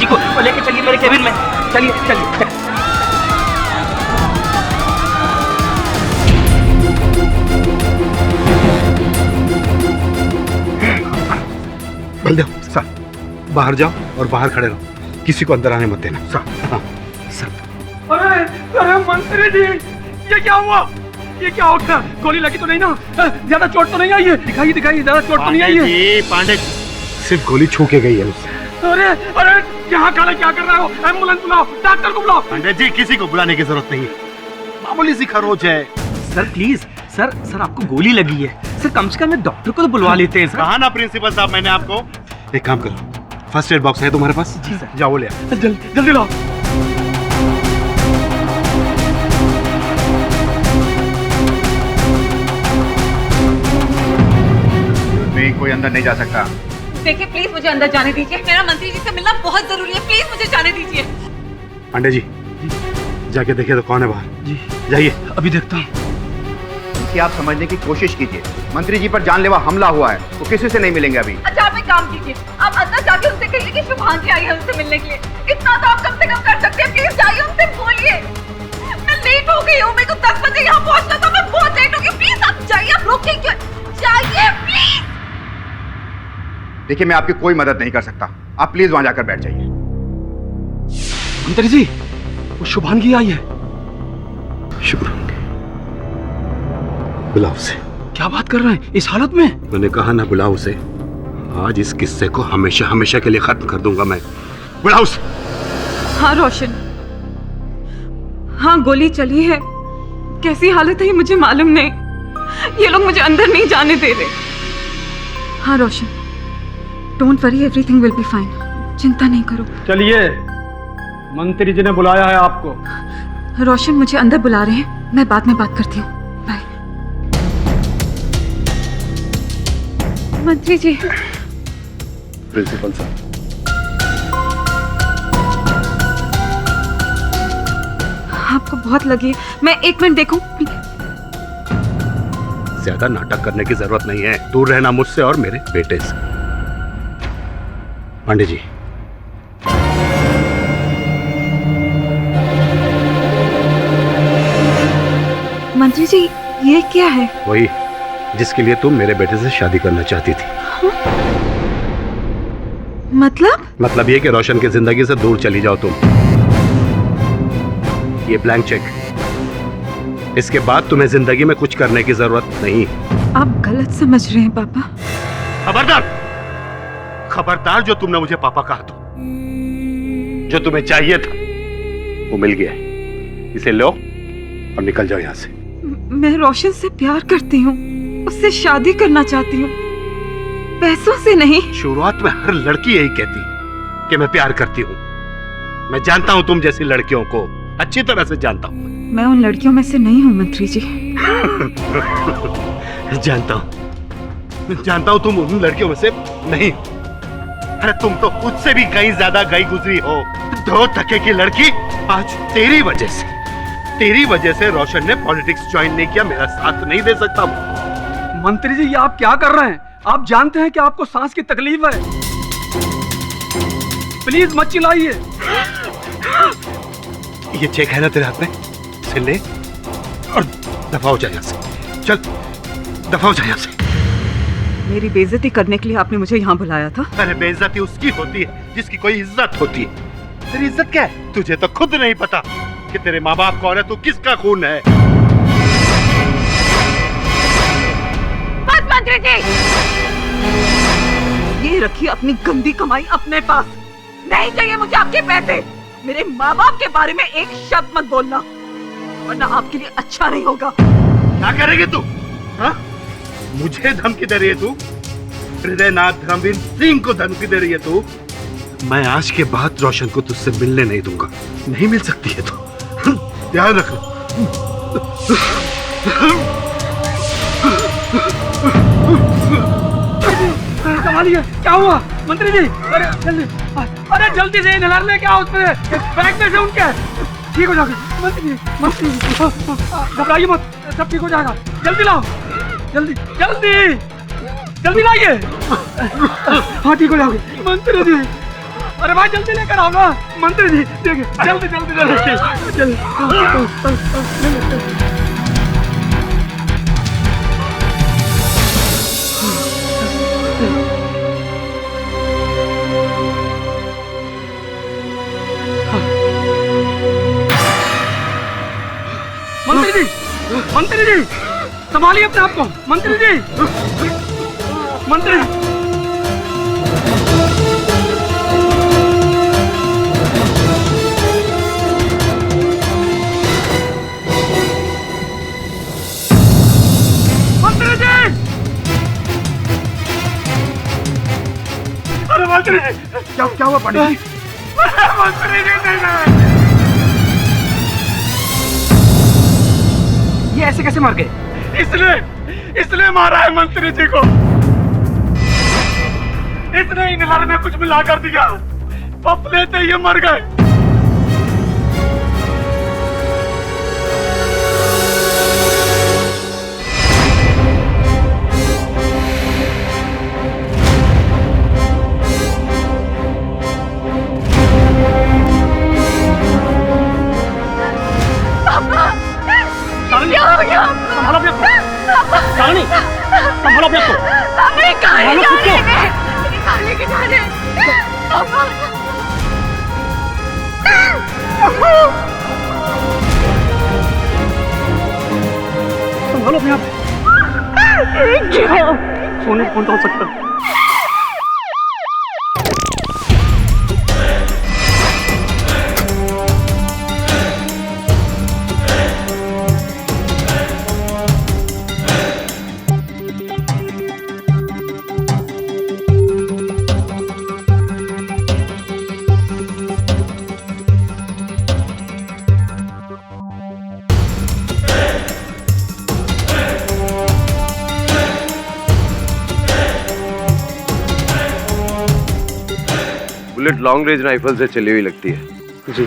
जी को लेके चलिए मेरे केबिन में। चलिए चलिए। बलदेव सर, बाहर जाओ और बाहर खड़े रहो, किसी को अंदर आने मत देना। सर हाँ सर। अरे अरे मंत्री जी, ये क्या हुआ? ये क्या हो गया? गोली लगी तो नहीं ना? ज्यादा चोट तो नहीं आई है? दिखाइए दिखाइए, ज्यादा चोट तो नहीं आई है? पांडे सिर्फ गोली छू के गई है उससे। अरे अरे यहाँ खड़े क्या कर रहे हो? एम्बुलेंस बुलाओ, डॉक्टर को बुलाओ। पांडे जी, किसी को बुलाने की जरूरत नहीं है, मामूली सी खरोच है। सर प्लीज, सर आपको गोली लगी है, सर कम से कम एक डॉक्टर को तो बुलवा लेते हैं सर। कहा ना प्रिंसिपल साहब मैंने आपको। एक काम करो, फर्स्ट एड बॉक्स है तुम्हारे पास? जी सर। जाओ ले आओ। जल्दी लाओ। कोई अंदर नहीं जा सकता। देखिए प्लीज मुझे अंदर जाने दीजिए, मेरा मंत्री जी से मिलना बहुत जरूरी है, प्लीज मुझे जाने दीजिए। पांडे जी जाके देखिए तो कौन है बाहर। जी जाइए। अभी देखता हूँ। कि आप समझने की कोशिश कीजिए, मंत्री जी पर जानलेवा हमला हुआ है, वो किसी से नहीं मिलेंगे अभी। अच्छा आप एक काम कीजिए, आप अंदर जाके उनसे कहिए कि शुभांगी आई है उनसे मिलने के लिए। इतना तो आप कम से कम कर सकते हैं, प्लीज जाइए उनसे बोलिए। मैं लेट हो गई हूँ, मेरे को 10 बजे यहाँ पहुँचना था, मैं बहुत लेट हो गई, प्लीज आप जाइए, आप रोकिए क्यों? जाइए प्लीज। देखिए मैं आपकी कोई मदद नहीं कर सकता, आप प्लीज वहां जाकर बैठ जाइए। मंत्री जी, वो शुभांगी आई है। शुभांगी? बुलाओ उसे। क्या बात कर रहे हैं इस हालत में? मैंने कहा ना बुलाओ उसे, आज इस किस्से को हमेशा हमेशा के लिए खत्म कर दूंगा मैं। बुलाओ उसे। हाँ रोशन, हाँ गोली चली है, कैसी हालत है ये मुझे मालूम नहीं, ये लोग मुझे अंदर नहीं जाने दे रहे। हाँ Roshan, don't worry, everything will be fine, चिंता नहीं करो। चलिए, मंत्री जी ने बुलाया है आपको। रोशन मुझे अंदर बुला रहे हैं, मैं बाद में बात करती हूँ, बाय। मंत्री जी। प्रिंसिपल साहब, आपको बहुत लगी, मैं 1 मिनट देखूं? ज्यादा नाटक करने की जरूरत नहीं है, दूर रहना मुझसे और मेरे बेटे से। पांडे जी, मंत्री जी ये क्या है? वही जिसके लिए तुम मेरे बेटे से शादी करना चाहती थी। मतलब ये कि रोशन की जिंदगी से दूर चली जाओ तुम। ये ब्लैंक चेक, इसके बाद तुम्हें जिंदगी में कुछ करने की जरूरत नहीं। आप गलत समझ रहे हैं पापा। खबरदार, खबरदार, जो तुमने मुझे पापा कहा तो, जो तुम्हें चाहिए था वो मिल गया, इसे लो और निकल जाओ यहाँ से। मैं रोशन से प्यार करती हूँ, उससे शादी करना चाहती हूँ, पैसों से नहीं। शुरुआत में हर लड़की यही कहती है कि मैं प्यार करती हूँ। मैं जानता हूँ तुम जैसी लड़कियों को, अच्छी तरह से जानता हूँ। मैं उन लड़कियों में से नहीं हूँ मंत्री जी। जानता हूँ तुम उन लड़कियों में से नहीं। अरे तुम तो उससे भी कहीं ज्यादा गई गुजरी हो। 2 टके की लड़की, आज तेरी वजह से रोशन ने पॉलिटिक्स ज्वाइन नहीं किया, मेरा साथ नहीं दे सकता। मंत्री जी, ये आप क्या कर रहे हैं? आप जानते हैं कि आपको सांस की तकलीफ है। प्लीज मत चिल्लाइए। ये चेक है ना तेरे हाथ में, इसे ले और दफा हो जाए यहाँ से। चल दफा हो जाए यहाँ से। मेरी बेइज्जती करने के लिए आपने मुझे यहाँ बुलाया था? अरे बेइज्जती उसकी होती है जिसकी कोई इज्जत होती है। तेरी इज्जत क्या है? तुझे तो खुद नहीं पता कि तेरे माँ बाप कौन है, तू किसका खून है। बस मंत्री जी, ये रखिए अपनी गंदी कमाई अपने पास, नहीं चाहिए मुझे आपके पैसे। मेरे माँ बाप के बारे में एक शब्द मत बोलना, वरना आपके लिए अच्छा नहीं होगा। क्या करेगी तू? हाँ? मुझे धमकी दे रही है तू? हृदयनाथ धर्मवीर सिंह को धमकी दे रही है तू? मैं आज के बाद रोशन को तुझसे मिलने नहीं दूंगा। नहीं मिल सकती है तो ध्यान रख। संभालिए, क्या हुआ मंत्री जी? अरे जल्दी से नहर ले, क्या उसमें बैग में से उनके ठीक हो जाएगा। मंत्री जी घबराइए मत, सब ठीक हो जाएगा। जल्दी लाओ, जल्दी लाइए। हाँ ठीक हो जाओगे मंत्री जी। अरे भाई जल्दी लेकर आओ ना मंत्री जी, देखिए जल्दी जल्दी जल्दी जल्दी। मंत्री जी संभालिए अपने आप को। मंत्री जी, मंत्री मंत्री जी, अरे मंत्री जी क्या हुआ पंडित जी? मंत्री जी नहीं, ये ऐसे कैसे मर गए? इसने मारा है मंत्री जी को। इसने इनहलर में कुछ मिला कर दिया, पप लेते ये मर गए। संभालो अपने को। संभालो अपने आप। सोने फोन तो हो सकता है। बुलेट लॉन्ग रेंज राइफल से चली हुई लगती है जी।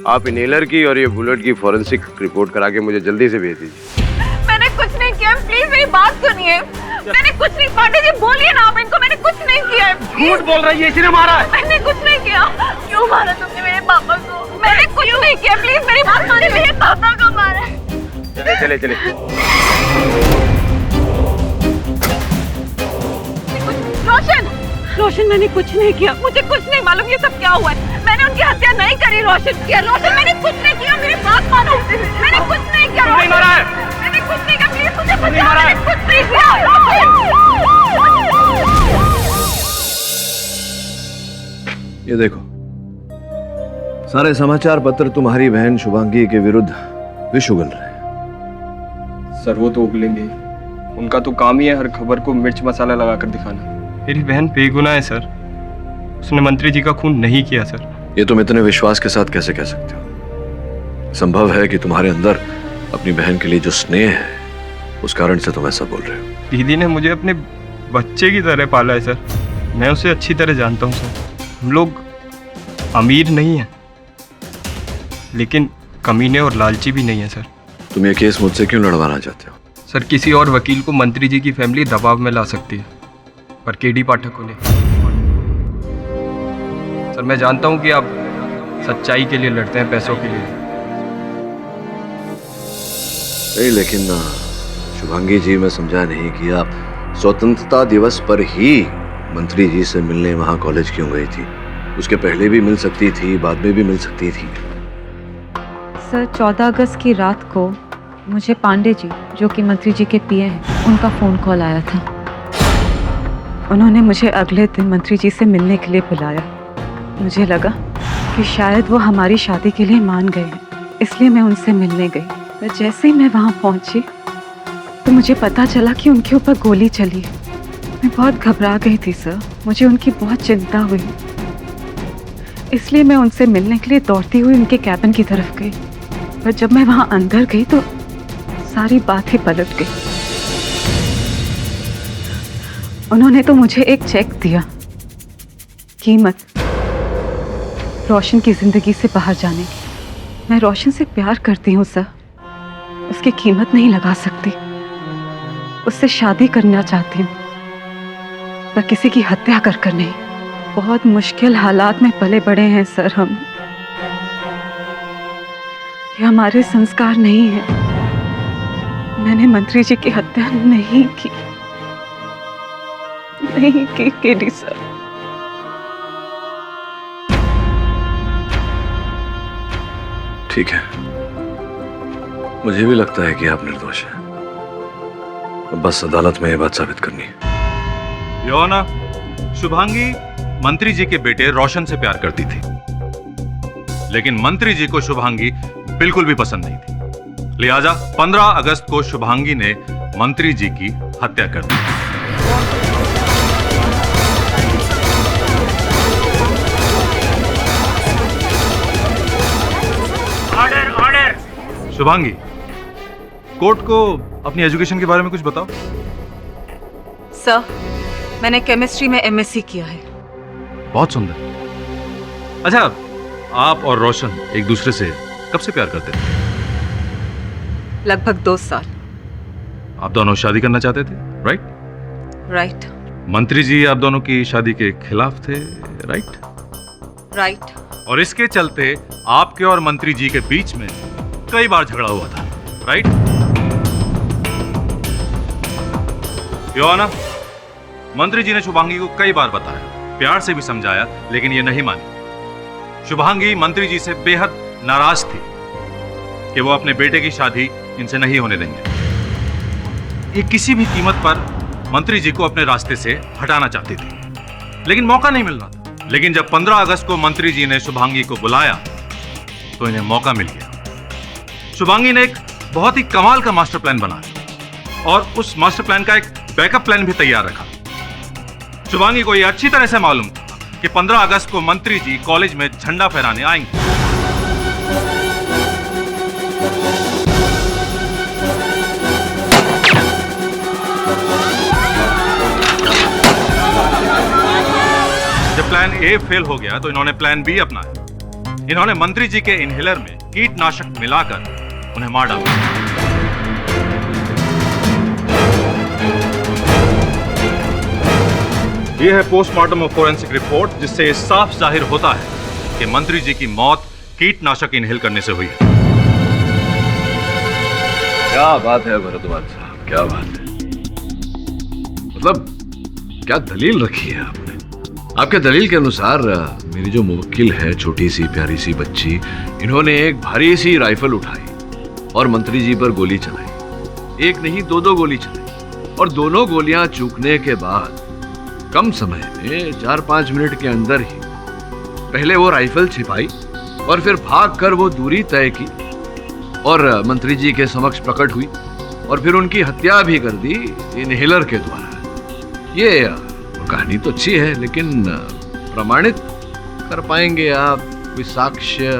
आप इनहेलर की और ये बुलेट की फॉरेंसिक रिपोर्ट करा के मुझे जल्दी से भेज दीजिए। मैंने कुछ नहीं किया, प्लीज मेरी बात सुनिए। मैंने कुछ नहीं, पांडे जी बोलिए ना आप इनको, मैंने कुछ नहीं किया। झूठ बोल रही है, इसने मारा है। मैंने कुछ नहीं किया। क्यों मारा तुमने मेरे पापा को? मैंने कुछ नहीं किया, प्लीज मेरी बात मानिए। मेरे पापा को मारा। चले चले रोशन, मैंने कुछ नहीं किया, मुझे कुछ नहीं मालूम ये सब क्या हुआ है। मैंने उनकी हत्या नहीं करी। रोशन, मैंने कुछ नहीं किया, मेरी बात मानो। मैंने कुछ नहीं किया। नहीं मारा है। मैंने कुछ नहीं किया, प्लीज मुझे नहीं मारा है। कुछ नहीं किया। ये देखो, सारे समाचार पत्र तुम्हारी बहन शुभांगी के विरुद्ध विष उगल रहे हैं। सर वो तो उगलेंगे, उनका तो काम ही है हर खबर को मिर्च मसाला लगाकर दिखाना। मेरी बहन बेगुनाह है सर, उसने मंत्री जी का खून नहीं किया सर। ये तुम इतने विश्वास के साथ कैसे कह सकते हो? संभव है कि तुम्हारे अंदर अपनी बहन के लिए जो स्नेह है उस कारण से तुम ऐसा बोल रहे हो। दीदी ने मुझे अपने बच्चे की तरह पाला है सर, मैं उसे अच्छी तरह जानता हूँ सर। हम लोग अमीर नहीं हैं, लेकिन कमीने और लालची भी नहीं है सर। तुम ये केस मुझसे क्यों लड़वाना चाहते हो? सर किसी और वकील को मंत्री जी की फैमिली दबाव में ला सकती है, पर केडी पाठक को नहीं। सर मैं जानता हूं कि आप सच्चाई के लिए लड़ते हैं, पैसों के लिए नहीं, लेकिन शुभांगी जी, मैं समझा नहीं कि आप स्वतंत्रता दिवस पर ही मंत्री जी से मिलने वहां कॉलेज क्यों गई थी? उसके पहले भी मिल सकती थी, बाद में भी मिल सकती थी। सर 14 अगस्त की रात को मुझे पांडे जी, जो कि मंत्री जी के पीए हैं, उनका फ़ोन कॉल आया था। उन्होंने मुझे अगले दिन मंत्री जी से मिलने के लिए बुलाया। मुझे लगा कि शायद वो हमारी शादी के लिए मान गए हैं, इसलिए मैं उनसे मिलने गई। पर जैसे ही मैं वहाँ पहुँची तो मुझे पता चला कि उनके ऊपर गोली चली। मैं बहुत घबरा गई थी सर, मुझे उनकी बहुत चिंता हुई, इसलिए मैं उनसे मिलने के लिए दौड़ती हुई उनके कैबिन की तरफ गई। पर जब मैं वहाँ अंदर गई तो सारी बात ही पलट गई। उन्होंने तो मुझे एक चेक दिया, कीमत रोशन की जिंदगी से बाहर जाने की। मैं रोशन से प्यार करती हूँ सर, उसकी कीमत नहीं लगा सकती। उससे शादी करना चाहती हूँ, पर किसी की हत्या कर कर नहीं। बहुत मुश्किल हालात में पले बड़े हैं सर हम। ये हमारे संस्कार नहीं है। मैंने मंत्री जी की हत्या नहीं की केडी सर। ठीक है, मुझे भी लगता है कि आप निर्दोष हैं। अब बस अदालत में ये बात साबित करनी है। योर ऑनर, शुभांगी मंत्री जी के बेटे रोशन से प्यार करती थी, लेकिन मंत्री जी को शुभांगी बिल्कुल भी पसंद नहीं थी। लिहाजा 15 अगस्त को शुभांगी ने मंत्री जी की हत्या कर दी। Order order. शुभांगी, कोर्ट को अपनी एजुकेशन के बारे में कुछ बताओ। सर, मैंने केमिस्ट्री में एमएससी किया है। बहुत सुंदर। अच्छा, आप और रोशन एक दूसरे से कब से प्यार करते थे? लगभग 2 साल। आप दोनों शादी करना चाहते थे, राइट? राइट मंत्री जी आप दोनों की शादी के खिलाफ थे, राइट? राइट। और इसके चलते आपके और मंत्री जी के बीच में कई बार झगड़ा हुआ था, राइट? योर ऑनर, मंत्री जी ने शुभांगी को कई बार बताया, प्यार से भी समझाया, लेकिन ये नहीं मानी। शुभांगी मंत्री जी से बेहद नाराज थी कि वो अपने बेटे की शादी इनसे नहीं होने देंगे। ये किसी भी कीमत पर मंत्री जी को अपने रास्ते से हटाना चाहती थी, लेकिन मौका नहीं मिल रहा था। लेकिन जब 15 अगस्त को मंत्री जी ने शुभांगी को बुलाया तो इन्हें मौका मिल गया। शुभांगी ने एक बहुत ही कमाल का मास्टर प्लान बनाया और उस मास्टर प्लान का एक बैकअप प्लान भी तैयार रखा। शुभांगी को यह अच्छी तरह से मालूम था कि 15 अगस्त को मंत्री जी कॉलेज में झंडा फहराने आएंगे। जब प्लान ए फेल हो गया तो इन्होंने प्लान बी अपनाया। इन्होंने मंत्री जी के इनहेलर में कीटनाशक मिलाकर उन्हें मार डाला। यह है पोस्टमार्टम और फोरेंसिक रिपोर्ट, जिससे साफ जाहिर होता है कि मंत्री जी की मौत कीटनाशक इनहेल करने से हुई है। क्या बात है भरद्वाज साहब, क्या बात है। मतलब क्या दलील रखी है आपने? आपके दलील के अनुसार मेरी जो मुवक्किल है, छोटी सी प्यारी सी बच्ची, इन्होंने एक भारी सी राइफल उठाई और मंत्री जी पर गोली चलाई। एक नहीं 2-2 गोली चलाई, और दोनों गोलियां चूकने के बाद कम समय में 4-5 मिनट के अंदर ही पहले वो राइफल छिपाई और फिर भागकर वो दूरी तय की और मंत्री जी के समक्ष प्रकट हुई और फिर उनकी हत्या भी कर दी इनहेलर के द्वारा। ये कहानी तो अच्छी है, लेकिन प्रमाणित कर पाएंगे आप? कोई साक्ष्य?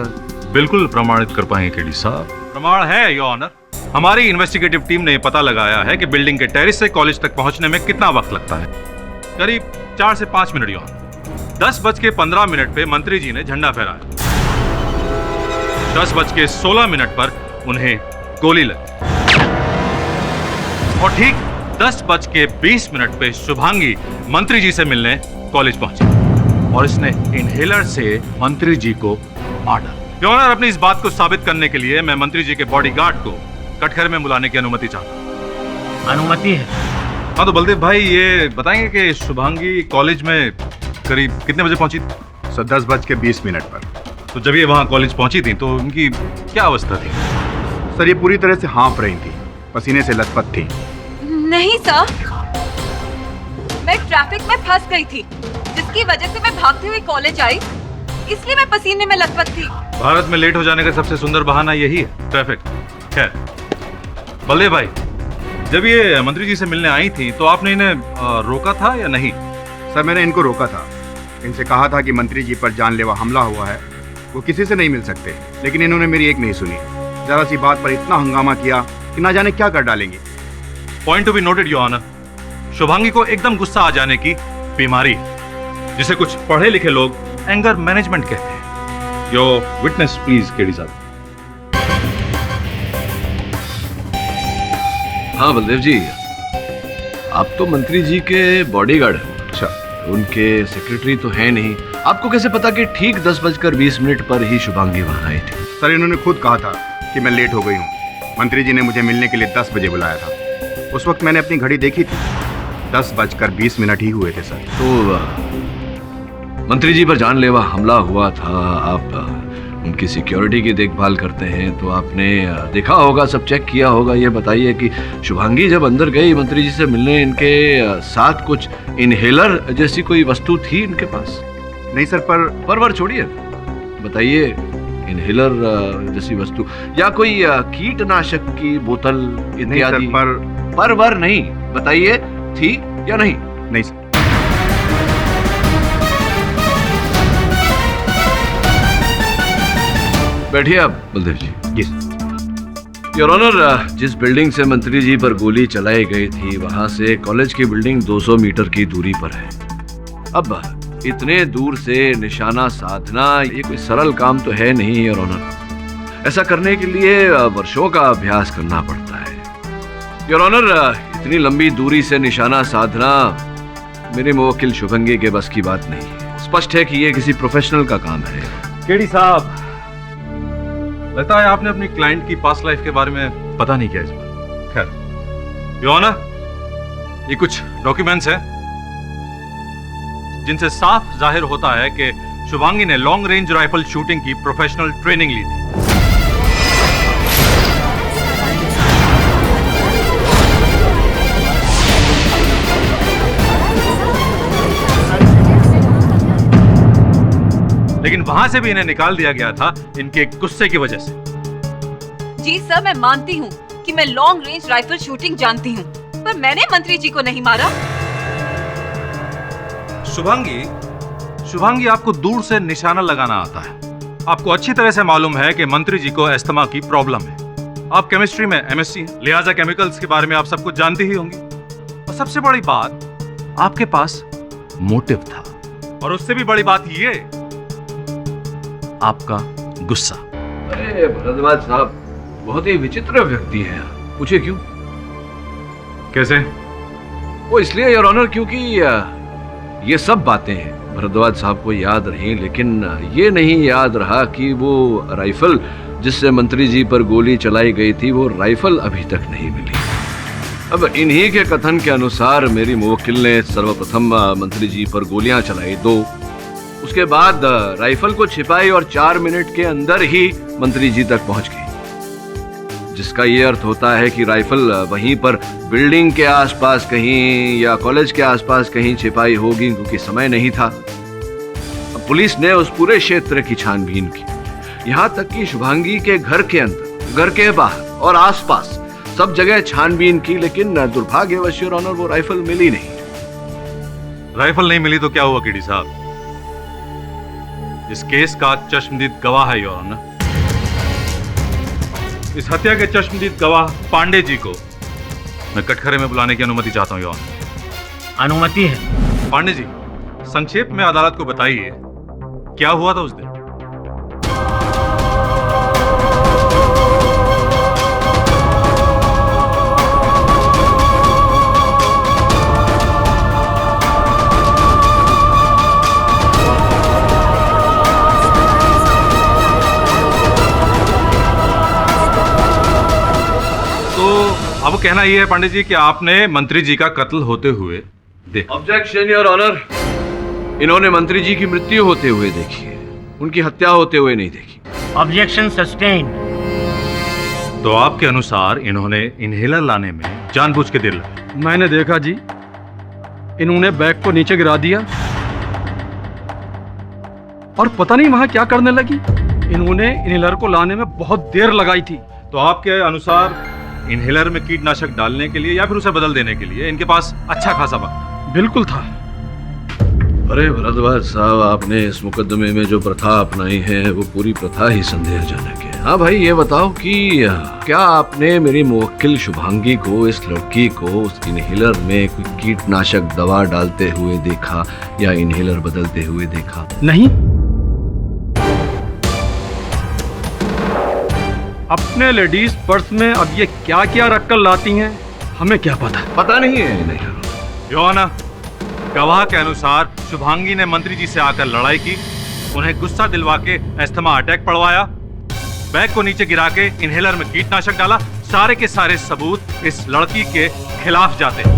बिल्कुल प्रमाणित कर पाएंगे केडी साहब। प्रमाण है योर ऑनर। हमारी इन्वेस्टिगेटिव टीम ने पता लगाया है कि बिल्डिंग के टेरेस से कॉलेज तक पहुंचने में कितना वक्त लगता है। करीब 4 से 5 मिनट योर ऑनर। 10:15 पे मंत्री जी ने झंडा फहराया। 10:16 पर उन्हें गोली लगी और ठीक 10:20 पे शुभांगी मंत्री जी से मिलने कॉलेज पहुंची और इसने इनहेलर से मंत्री जी को मार डाला। योर ऑनर, अपनी इस बात को साबित करने के लिए मैं मंत्री जी के बॉडीगार्ड को कटघरे में बुलाने की अनुमति चाहता हूं। अनुमति है? हाँ तो बलदेव भाई ये बताएंगे कि शुभांगी कॉलेज में करीब कितने बजे पहुंची थी? सर 10:20 पर। तो जब ये वहां कॉलेज पहुंची थी तो उनकी क्या अवस्था थी? सर ये पूरी तरह से हाँफ रही थी, पसीने से लथपथ थी। नहीं सर, मैं ट्रैफिक में फंस गई थी, जिसकी वजह से मैं भागते हुए कॉलेज आई, इसलिए मैं पसीने में लथपथ थी। भारत में लेट हो जाने का सबसे सुंदर बहाना यही है, ट्रैफिक। खैर बलदेव भाई, जब ये मंत्री जी से मिलने आई थी तो आपने इन्हें रोका था या नहीं? सर मैंने इनको रोका था, इनसे कहा था कि मंत्री जी पर जानलेवा हमला हुआ है, वो किसी से नहीं मिल सकते, लेकिन इन्होंने मेरी एक नहीं सुनी। जरा सी बात पर इतना हंगामा किया कि ना जाने क्या कर डालेंगे। Point to be noted your honour, Shubhangi को एकदम गुस्सा आ जाने की बीमारी है, जिसे कुछ पढ़े लिखे लोग एंगर मैनेजमेंट कहते हैं। योर विटनेस प्लीज केडी साहब। हाँ बलदेव जी, आप तो मंत्री जी के बॉडीगार्ड हैं। अच्छा, उनके सेक्रेटरी तो है नहीं, आपको कैसे पता कि ठीक 10:20 पर ही शुभांगी वहां आई थी? सर इन्होंने खुद कहा था कि मैं लेट हो गई हूँ। मंत्री जी ने मुझे मिलने के लिए 10 बजे बुलाया था। उस वक्त मैंने अपनी घड़ी देखी थी, 10:20 ही हुए थे सर। तो मंत्री जी पर जानलेवा हमला हुआ था, आप उनकी सिक्योरिटी की देखभाल करते हैं तो आपने देखा होगा, सब चेक किया होगा। ये बताइए कि शुभांगी जब अंदर गई मंत्री जी से मिलने, इनके साथ कुछ इनहेलर जैसी कोई वस्तु थी इनके पास? नहीं सर, पर छोड़िए, बताइए इनहेलर जैसी वस्तु या कोई कीटनाशक की बोतल इत्यादि? पर नहीं, बताइए थी या नहीं? नहीं सर। बैठिए आप बलदेव जी। जी योर ऑनर, जिस बिल्डिंग से मंत्री जी पर गोली चलाई गई थी वहां से कॉलेज की बिल्डिंग 200 मीटर की दूरी पर है। अब इतने दूर से निशाना साधना ये कोई सरल काम तो है नहीं योर ऑनर। ऐसा करने के लिए वर्षों का अभ्यास करना पड़ता है योर ऑनर। इतनी लंबी दूरी से निशाना साधना मेरे मुवक्किल शुभंगी के बस की बात नहीं है। स्पष्ट है कि ये किसी प्रोफेशनल का काम है। केडी साहब, लगता है आपने अपनी क्लाइंट की पास्ट लाइफ के बारे में पता नहीं किया इस बार। खैर योर ऑनर, ये कुछ डॉक्यूमेंट्स हैं जिनसे साफ जाहिर होता है कि शुभांगी ने लॉन्ग रेंज राइफल शूटिंग की प्रोफेशनल ट्रेनिंग ली थी। लेकिन वहां से भी इन्हें निकाल दिया गया था इनके गुस्से की वजह से। जी सर, मैं मानती हूँ कि मैं लॉन्ग रेंज राइफल शूटिंग जानती हूँ, पर मैंने मंत्री जी को नहीं मारा। शुभांगी आपको दूर से निशाना लगाना आता है। आपको अच्छी तरह से मालूम है कि मंत्री जी को अस्थमा की प्रॉब्लम है। आप केमिस्ट्री में एमएससी, लिहाजा केमिकल्स के बारे में आप सब कुछ जानती ही होंगी। और सबसे बड़ी बात, आपके पास मोटिव था, और उससे भी बड़ी बात ये, आपका गुस्सा। अरे भरद्वाज साहब बहुत ही विचित्र व्यक्ति हैं। पूछे क्यों? कैसे? वो इसलिए योर ऑनर क्योंकि ये सब बातें भरद्वाज साहब को याद रही, लेकिन ये नहीं याद रहा कि वो राइफल जिससे मंत्री जी पर गोली चलाई गई थी, वो राइफल अभी तक नहीं मिली। अब इन्हीं के कथन के अनुसार मेरी मुवक्किल ने सर्वप्रथम मंत्री जी पर गोलियां चलाई 2, उसके बाद राइफल को छिपाई और 4 मिनट के अंदर ही मंत्री जी तक पहुंच गई, जिसका ये अर्थ होता है कि राइफल वहीं पर बिल्डिंग के आसपास कहीं या कॉलेज के आसपास कहीं छिपाई होगी, क्योंकि समय नहीं था। अब पुलिस ने उस पूरे क्षेत्र की छानबीन की, यहाँ तक कि शुभांगी के घर के अंदर, घर के बाहर और आसपास सब जगह छानबीन की, लेकिन दुर्भाग्यवश योर ऑनर वो राइफल मिली नहीं। राइफल नहीं मिली तो क्या हुआ केडी साहब? इस केस का चश्मदीद गवाह है योर ऑनर। इस हत्या के चश्मदीद गवाह पांडे जी को मैं कटघरे में बुलाने की अनुमति चाहता हूं योर ऑनर। अनुमति है? पांडे जी, संक्षेप में अदालत को बताइए क्या हुआ था उस दिन। अब कहना यह है पांडे जी कि आपने मंत्री जी का कत्ल होते हुए देखा। ऑब्जेक्शन योर ऑनर, इन्होंने मंत्री जी की मृत्यु होते हुए देखी है, उनकी हत्या होते हुए नहीं देखी। Objection sustain. तो आपके अनुसार इन्होंने इनहेलर लाने में जानबूझ के देर लगाई? मैंने देखा जी, इन्होंने बैग को नीचे गिरा दिया और पता नहीं वहां क्या करने लगी। इन्होंने इनहेलर को लाने में बहुत देर लगाई थी। तो आपके अनुसार इनहेलर में कीटनाशक डालने के लिए या फिर उसे बदल देने के लिए इनके पास अच्छा खासा वक्त? बिल्कुल था। अरे भरद्वाज साहब, आपने इस मुकदमे में जो प्रथा अपनाई है वो पूरी प्रथा ही संदेहजनक है। हाँ भाई, ये बताओ कि क्या आपने मेरी मुवक्किल शुभांगी को, इस लड़की को, उस इनहेलर में कोई कीटनाशक दवा डालते हुए देखा या इनहेलर बदलते हुए देखा? नहीं। अपने लेडीज पर्स में अब ये क्या क्या रखकर लाती हैं, हमें क्या पता? पता नहीं है। नहीं योर ऑनर, गवाह के अनुसार शुभांगी ने मंत्री जी से आकर लड़ाई की, उन्हें गुस्सा दिलवा के अस्थमा अटैक पड़वाया, बैग को नीचे गिरा के इनहेलर में कीटनाशक डाला। सारे के सारे सबूत इस लड़की के खिलाफ जाते हैं।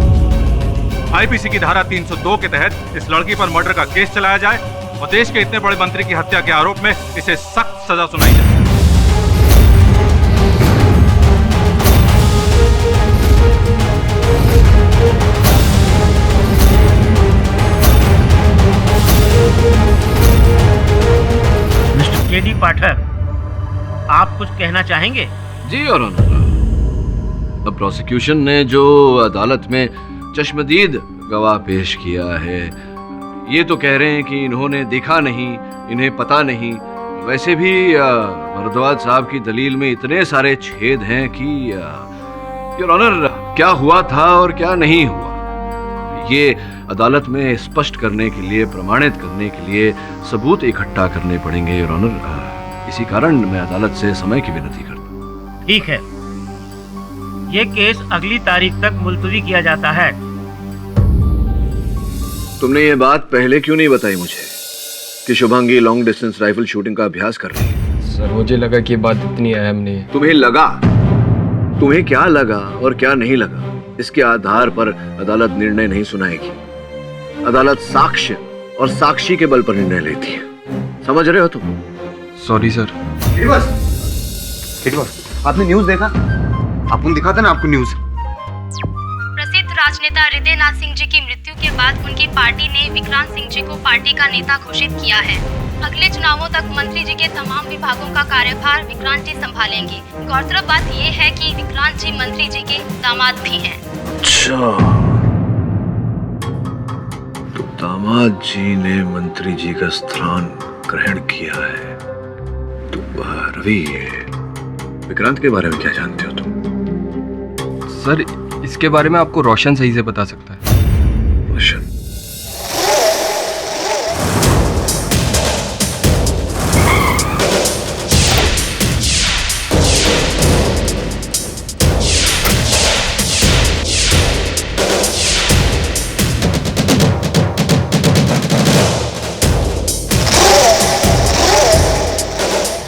आईपीसी की धारा 302 के तहत इस लड़की पर मर्डर का केस चलाया जाए और देश के इतने बड़े मंत्री की हत्या के आरोप में इसे सख्त सजा सुनाई जाए। मिस्टर केडी पाठक, आप कुछ कहना चाहेंगे? जी और अब प्रोसिक्यूशन ने जो अदालत में चश्मदीद गवाह पेश किया है, ये तो कह रहे हैं कि इन्होंने देखा नहीं, इन्हें पता नहीं। वैसे भी भारद्वाज साहब की दलील में इतने सारे छेद हैं कि योर ऑनर, क्या हुआ था और क्या नहीं हुआ, ये अदालत में स्पष्ट करने के लिए, प्रमाणित करने के लिए सबूत इकट्ठा करने पड़ेंगे योर ऑनर। इसी कारण मैं अदालत से समय की विनती करता हूं। ठीक है, ये केस अगली तारीख तक मुलतवी किया जाता है। तुमने ये बात पहले क्यों नहीं बताई मुझे कि Shubhangi long distance rifle shooting का अभ्यास कर रही है? सर, मुझे लगा कि ये बात इतनी अहम नहीं है। तुम्हें लगा? तुम्हें क्या लगा और क्या नहीं लगा, इसके आधार पर अदालत निर्णय नहीं सुनाएगी। अदालत साक्ष्य और साक्षी के बल पर निर्णय लेती है। समझ रहे हो तुम? Sorry sir. आपने न्यूज़ देखा? आपने दिखा था ना आपको न्यूज़। प्रसिद्ध राजनेता हृदय नाथ सिंह जी की मृत्यु के बाद उनकी पार्टी ने विक्रांत सिंह जी को पार्टी का नेता घोषित किया है। अगले चुनावों तक मंत्री जी के तमाम विभागों का कार्यभार विक्रांत जी संभालेंगे। गौरतलब बात ये है कि विक्रांत जी मंत्री जी के दामाद भी हैं। अच्छा, तो दामाद जी ने मंत्री जी का स्थान ग्रहण किया है। तो रवि, विक्रांत के बारे में क्या जानते हो तुम? सर, इसके बारे में आपको रोशन सही से बता सकता है। रोशन?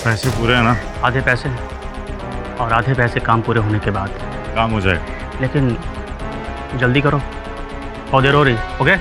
पैसे पूरे हैं ना? आधे पैसे और आधे पैसे काम पूरे होने के बाद। काम हो जाएगा, लेकिन जल्दी करो, बहुत देर हो रही। ओके?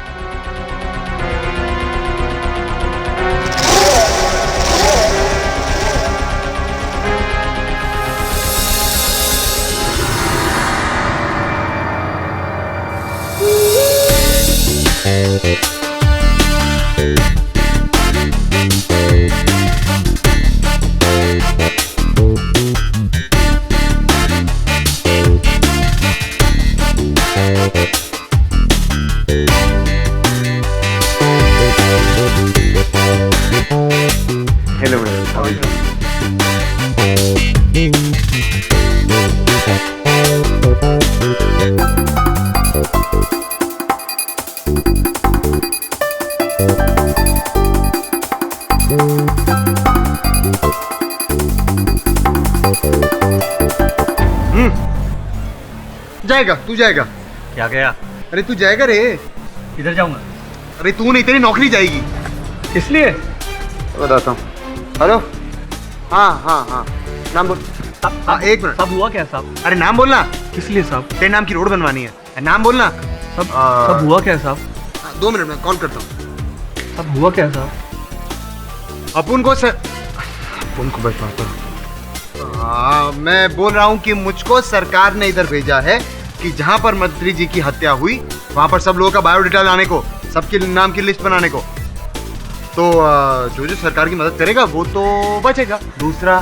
जाएगा, तू जाएगा। क्या गया? अरे तू जाएगा रे। किधर जाऊंगा? अरे तू नहीं, तेरी नौकरी जाएगी। इसलिए बताता हूँ। हेलो, हाँ, नाम बोल। हाँ, एक मिनट। सब हुआ क्या साहब? अरे नाम बोलना। किस लिए साहब? तेरे नाम की रोड बनवानी है, नाम बोलना। सब हुआ क्या साहब? 2 मिनट में कॉल करता हूँ। सब हुआ क्या साहब? अपुन को बैठवाता हूँ। मैं बोल रहा हूँ कि मुझको सरकार ने इधर भेजा है कि जहाँ पर मंत्री जी की हत्या हुई वहाँ पर सब लोगों का बायोडाटा लाने को, सबके नाम की लिस्ट बनाने को। तो जो सरकार की मदद करेगा वो तो बचेगा, दूसरा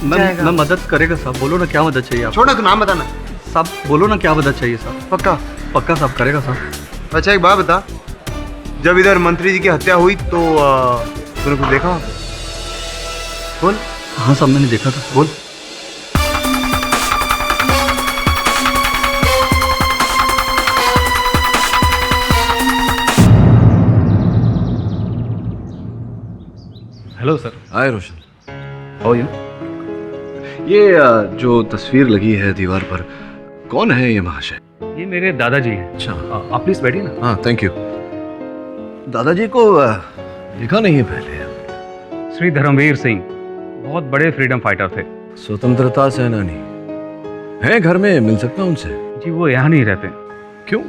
मैं मदद करेगा साहब। बोलो ना क्या मदद चाहिए? छोड़ ना, तू नाम बताना साहब। बोलो ना क्या मदद चाहिए साहब? पक्का साहब करेगा साहब। अच्छा एक बात बता, जब इधर मंत्री जी की हत्या हुई तो तूने कुछ देखा? बोल। हाँ साहब, मैंने देखा था। बोल। Hello sir. Hi Roshan. How are you? ये जो तस्वीर लगी है दीवार पर, कौन है ये महाशय? ये मेरे दादाजी हैं। अच्छा, आप प्लीज बैठिए ना। हाँ थैंक यू। दादाजी को देखा नहीं है पहले। श्री धर्मवीर सिंह बहुत बड़े फ्रीडम फाइटर थे। स्वतंत्रता सेनानी है, घर में मिल सकता हूं उनसे? जी वो यहाँ नहीं रहते। क्यों,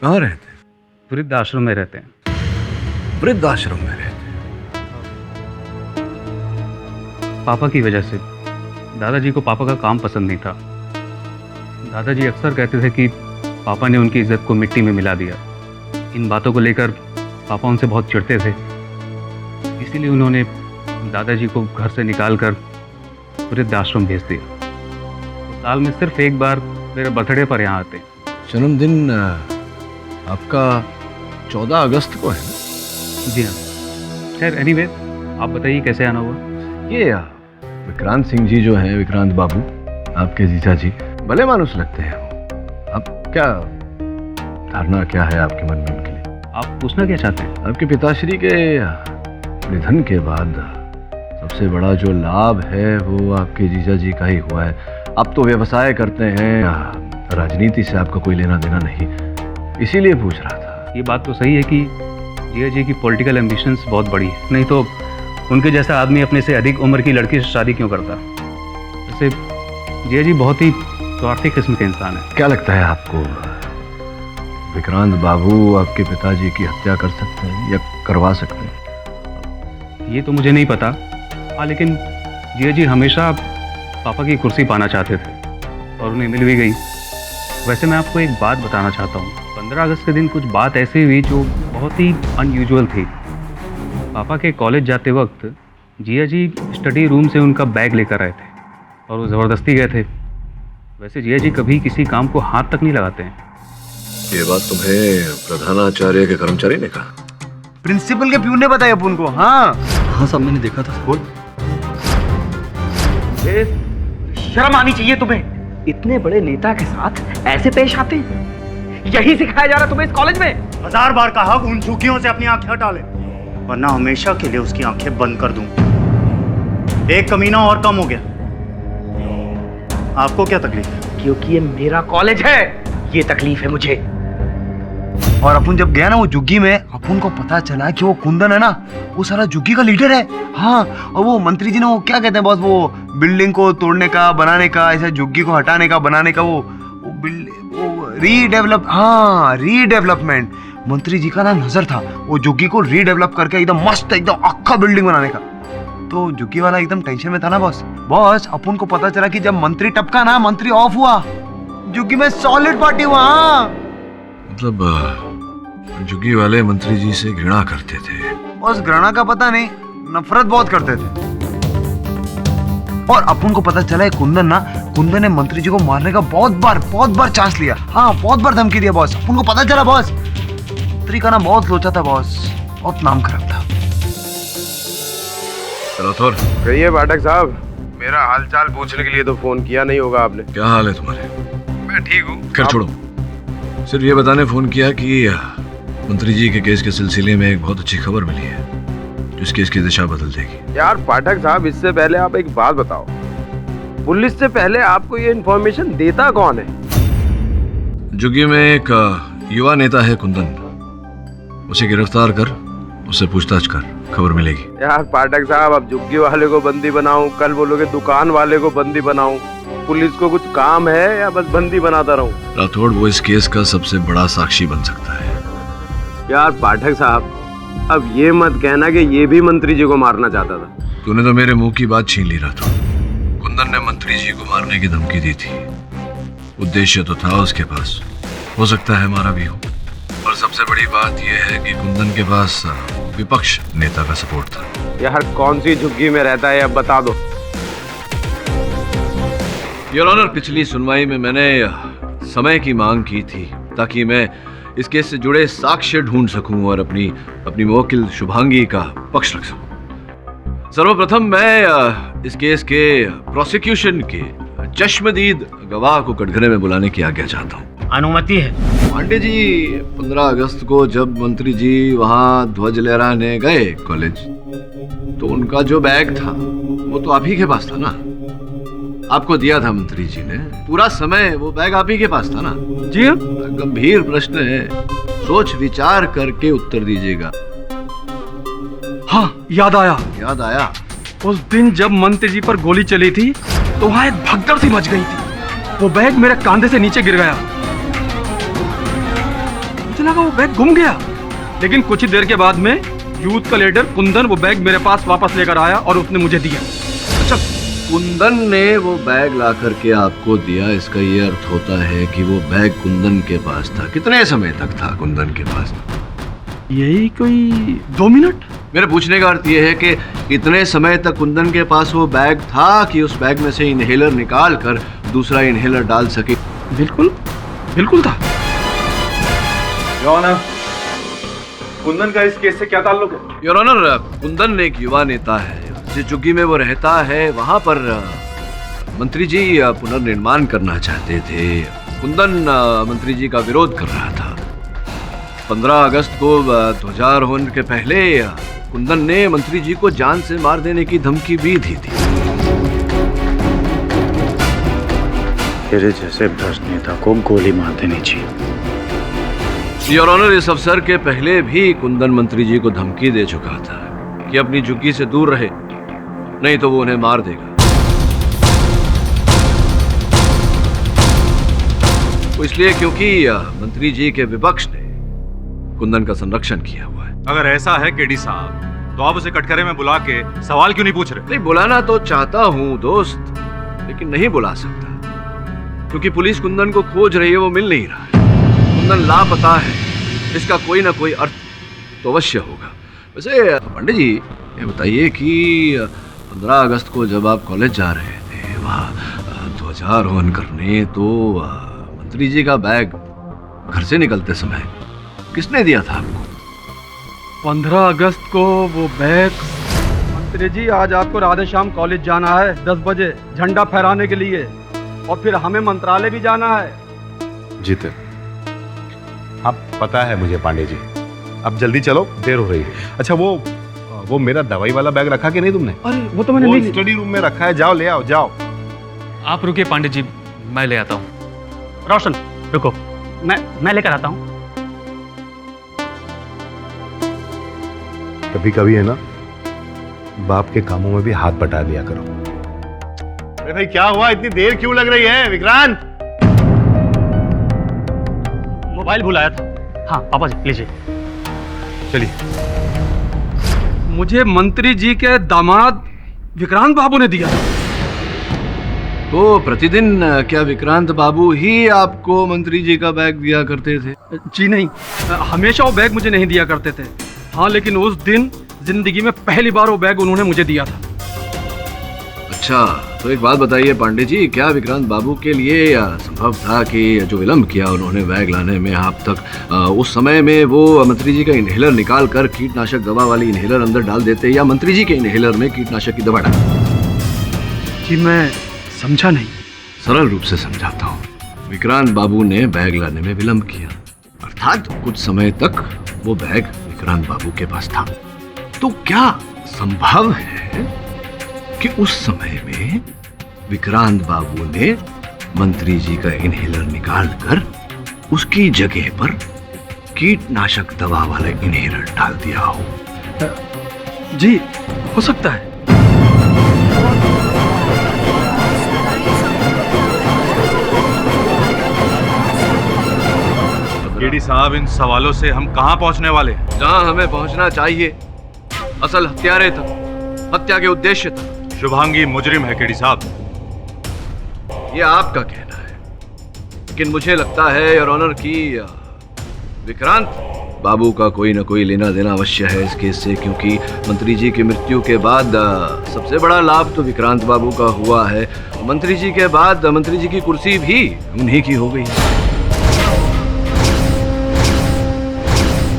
कहाँ रहते? वृद्ध आश्रम में रहते हैं। वृद्ध आश्रम में रहते? पापा की वजह से। दादाजी को पापा का काम पसंद नहीं था। दादाजी अक्सर कहते थे कि पापा ने उनकी इज्जत को मिट्टी में मिला दिया। इन बातों को लेकर पापा उनसे बहुत चिढ़ते थे, इसीलिए उन्होंने दादाजी को घर से निकालकर वृद्ध आश्रम भेज दिया। साल में सिर्फ एक बार मेरे बर्थडे पर यहाँ आते। जन्मदिन आपका 14 अगस्त को है? जी हाँ। खैर एनीवे, आप बताइए कैसे आना हुआ? ये विक्रांत सिंह जी जो हैं, विक्रांत बाबू, आपके जीजा जी, भले मानुस लगते हैं। अब क्या धारणा क्या है आपके मन में उनके लिए? आप पूछना क्या चाहते हैं? आपके पिताश्री के निधन के बाद सबसे बड़ा जो लाभ है वो आपके जीजा जी का ही हुआ है। आप तो व्यवसाय करते हैं, राजनीति से आपका कोई लेना देना नहीं, इसीलिए पूछ रहा था। ये बात तो सही है कि जीजा जी की पॉलिटिकल एम्बिशंस बहुत बड़ी है, नहीं तो उनके जैसा आदमी अपने से अधिक उम्र की लड़की से शादी क्यों करता? वैसे जीजा जी बहुत ही स्वार्थी किस्म के इंसान है। क्या लगता है आपको, विक्रांत बाबू आपके पिताजी की हत्या कर सकते हैं या करवा सकते हैं? ये तो मुझे नहीं पता। हाँ, लेकिन जीजा जी हमेशा पापा की कुर्सी पाना चाहते थे और उन्हें मिल भी गई। वैसे मैं आपको एक बात बताना चाहता हूँ। 15 अगस्त के दिन कुछ बात ऐसी हुई जो बहुत ही अनयूजुअल थी। पापा के कॉलेज जाते वक्त जिया जी स्टडी रूम से उनका बैग लेकर आए थे और वो ज़बरदस्ती गए थे। वैसे जिया जी कभी किसी काम को हाथ तक नहीं लगाते हैं। ये बात तुम्हें प्रधानाचार्य के कर्मचारी ने कहा? प्रिंसिपल के प्यून ने बताया अपन को। हाँ हाँ साहब, मैंने देखा था। बोल। शर्म आनी चाहिए तुम्हें। इतने बड़े नेता के साथ ऐसे पेश आते हैं? यही सिखाया जा रहा तुम्हें इस कॉलेज में? 1000 बार कहा उन झुग्गियों से अपनी आंखें हटा ले, वरना हमेशा के लिए उसकी आंखें बंद कर दूं। एक कमीना और कम हो गया। आपको क्या तकलीफ है? क्योंकि ये मेरा कॉलेज है, ये तकलीफ है मुझे। और अपन जब गया ना वो जुग्गी में, अपन को पता चला कि वो कुंदन है ना, वो सारा जुग्गी का लीडर है। हाँ, और वो मंत्री जी ने वो क्या कहते हैं बॉस, वो बिल्डिंग को तोड़ने का, बनाने का, ऐसे जुग्गी को हटाने का, बनाने का, वो रीडेवलप, हाँ रीडेवलपमेंट। मंत्री जी का ना नजर था वो जुग्गी को रीडेवलप करके एकदम मस्त, एकदम अक्खा बिल्डिंग बनाने का। तो जुग्गी वाला एकदम टेंशन में था ना बॉस। अपन को पता चला कि जब मंत्री टपका ना, मंत्री ऑफ हुआ, जुग्गी में सॉलिड पार्टी हुआ। हाँ मतलब जुग्गी वाले मंत्री जी से घृणा करते थे? बस घृणा का पता नहीं, नफरत बहुत करते थे। और अपन को पता चला कुंदन ने मंत्री जी को मारने का बहुत बार चांस लिया। हाँ, बहुत बार धमकी दिया बॉस। अपन को पता चला बॉस, मंत्री का ना बहुत लोचा था बॉस, बहुत नाम खराब था। चलो थोर कहिए पाठक साहब, मेरा हालचाल पूछने के लिए तो फोन किया नहीं होगा आपने। क्या हाल है तुम्हारे? मैं ठीक हूँ। खैर छोड़ो, सिर्फ ये बताने फोन किया कि मंत्री जी के केस के सिलसिले में एक बहुत अच्छी खबर मिली है जो इस केस की दिशा बदल देगी। यार पाठक साहब, इससे पहले आप एक बात बताओ, पुलिस से पहले आपको ये इन्फॉर्मेशन देता कौन है? जुग्गी में एक युवा नेता है कुंदन, उसे गिरफ्तार कर, उससे पूछताछ कर, खबर मिलेगी। यार पाठक साहब, अब जुग्गी वाले को बंदी बनाऊं, कल बोलोगे दुकान वाले को बंदी बनाऊं, पुलिस को कुछ काम है या बस बंदी बनाता रहूं? राठौड़, वो इस केस का सबसे बड़ा साक्षी बन सकता है। यार पाठक साहब, अब ये मत कहना कि ये भी मंत्री जी को मारना चाहता था। तूने तो मेरे मुंह की बात छीन ली राठौड़। कुंदन ने मंत्री जी को मारने की धमकी दी थी, उद्देश्य तो था उसके पास, हो सकता है हमारा भी हो। और सबसे बड़ी बात यह है कि कुंदन के पास विपक्ष नेता का सपोर्ट था। यार कौन सी झुग्गी में रहता है अब बता दो। योर ऑनर, पिछली सुनवाई में मैंने समय की मांग की थी ताकि मैं इस केस से जुड़े साक्ष्य ढूंढ सकूं और अपनी मुवक्किल शुभांगी का पक्ष रख सकूं। सर्वप्रथम मैं इस केस के प्रोसिक्यूशन के चश्मदीद गवाह को कटघरे में बुलाने की आज्ञा चाहता हूं। अनुमति है। पांडे जी, 15 अगस्त को जब मंत्री जी वहां ध्वज लहराने गए कॉलेज, तो उनका जो बैग था वो तो आप ही के पास था ना? आपको दिया था मंत्री जी ने, पूरा समय वो बैग आप ही के पास था ना? जी हाँ। गंभीर प्रश्न है, सोच विचार करके उत्तर दीजिएगा। हाँ, याद आया। याद आया? उस दिन जब मंत्री जी पर गोली चली थी तो वहां एक भगदड़ सी मच गई थी। वो बैग मेरे कंधे से नीचे गिर गया। मुझे लगा वो बैग गुम गया, लेकिन कुछ ही देर के बाद में यूथ का लीडर कुंदन वो बैग मेरे पास वापस लेकर आया और उसने मुझे दिया। अच्छा, कुंदन ने वो बैग ला करके आपको दिया, इसका ये अर्थ होता है कि वो बैग कुंदन के पास था। कितने समय तक था कुंदन के पास? यही कोई 2 मिनट। मेरे पूछने का अर्थ ये है कि इतने समय तक कुंदन के पास वो बैग था कि उस बैग में से इनहेलर निकाल कर दूसरा इनहेलर डाल सके। बिल्कुल बिल्कुल था। योर ऑनर, कुंदन का इस केस से क्या ताल्लुक है? योर ऑनर, कुंदन एक युवा नेता है, जिस झुग्गी में वो रहता है वहां पर मंत्री जी पुनर्निर्माण करना चाहते थे। कुंदन मंत्री जी का विरोध कर रहा था। 15 अगस्त को ध्वजारोहण के पहले कुंदन ने मंत्री जी को जान से मार देने की धमकी भी दी थी। तेरे जैसे भ्रष्ट नेता को गोली मार देनी चाहिए। योर ऑनर, इस अवसर के पहले भी कुंदन मंत्री जी को धमकी दे चुका था कि अपनी झुग्गी से दूर रहे, नहीं तो वो उन्हें मार देगा। वो इसलिए क्योंकि मंत्री जी के विपक्ष ने कुंदन का संरक्षण किया हुआ है। अगर ऐसा है केडी साहब, तो आप उसे कटघरे में बुला के सवाल क्यों नहीं पूछ रहे? नहीं, बुलाना तो चाहता हूँ दोस्त, लेकिन नहीं बुला सकता क्योंकि पुलिस कुंदन को खोज रही है, वो मिल नहीं रहा है। कुंदन लापता है, इसका कोई ना कोई अर्थ तो अवश्य होगा। वैसे पंडित जी, ये बताइए कि 15 अगस्त को जब आप कॉलेज जा रहे थे वहाँ ध्वजारोहण करने, तो मंत्री जी का बैग घर से निकलते समय किसने दिया था आपको? 15 अगस्त को वो बैग। मंत्री जी, आज आपको राधे श्याम कॉलेज जाना है 10 बजे झंडा फहराने के लिए, और फिर हमें मंत्रालय भी जाना है। जीते, अब पता है मुझे पांडे जी, अब जल्दी चलो, देर हो रही है। अच्छा, वो मेरा दवाई वाला बैग रखा कि नहीं तुमने? अरे वो तो मैंने नहीं। स्टडी रूम में रखा है, जाओ ले आओ, जाओ। आप रुकिए पांडित जी, मैं ले आता हूँ। रोशन रुको, मैं लेकर आता हूँ। कभी कभी है ना, बाप के कामों में भी हाथ बटा दिया करो। अरे भाई, क्या हुआ, इतनी देर क्यों लग रही है? विक्रांत, मोबाइल भुलाया था। हाँ पापा जी, लीजिए। चलिए। मुझे मंत्री जी के दामाद विक्रांत बाबू ने दिया। तो प्रतिदिन क्या विक्रांत बाबू ही आपको मंत्री जी का बैग दिया करते थे? जी नहीं, हमेशा वो बैग मुझे नहीं दिया करते थे। हाँ, लेकिन उस दिन जिंदगी में पहली बार वो बैग उन्होंने मुझे दिया था। अच्छा, तो एक बात बताइए पांडे जी, क्या विक्रांत बाबू के लिए संभव था कि जो विलंब किया उन्होंने बैग लाने में आप तक, उस समय में वो मंत्री जी का इनहेलर निकाल कर कीटनाशक दवा वाली इनहेलर अंदर डाल देते, या मंत्री जी के इनहेलर में कीटनाशक की दवा डाल? जी मैं समझा नहीं। सरल रूप से समझाता हूँ। विक्रांत बाबू ने बैग लाने में विलंब किया, अर्थात कुछ समय तक वो बैग विक्रांत बाबू के पास था। तो क्या संभव है कि उस समय में विक्रांत बाबू ने मंत्री जी का इनहेलर निकालकर उसकी जगह पर कीटनाशक दवा वाला इनहेलर डाल दिया हो? जी, हो सकता है। केडी साहब, इन सवालों से हम कहां पहुंचने वाले हैं? जहां हमें पहुंचना चाहिए, असल हत्यारे तक, हत्या के उद्देश्य तक। शुभांगी मुजरिम है केडी साहब। ये आपका कहना है, लेकिन मुझे लगता है योर ऑनर की विक्रांत बाबू का कोई ना कोई लेना देना अवश्य है इस केस से, क्योंकि मंत्री जी की मृत्यु के बाद सबसे बड़ा लाभ तो विक्रांत बाबू का हुआ है। मंत्री जी के बाद मंत्री जी की कुर्सी भी उन्हीं की हो गई।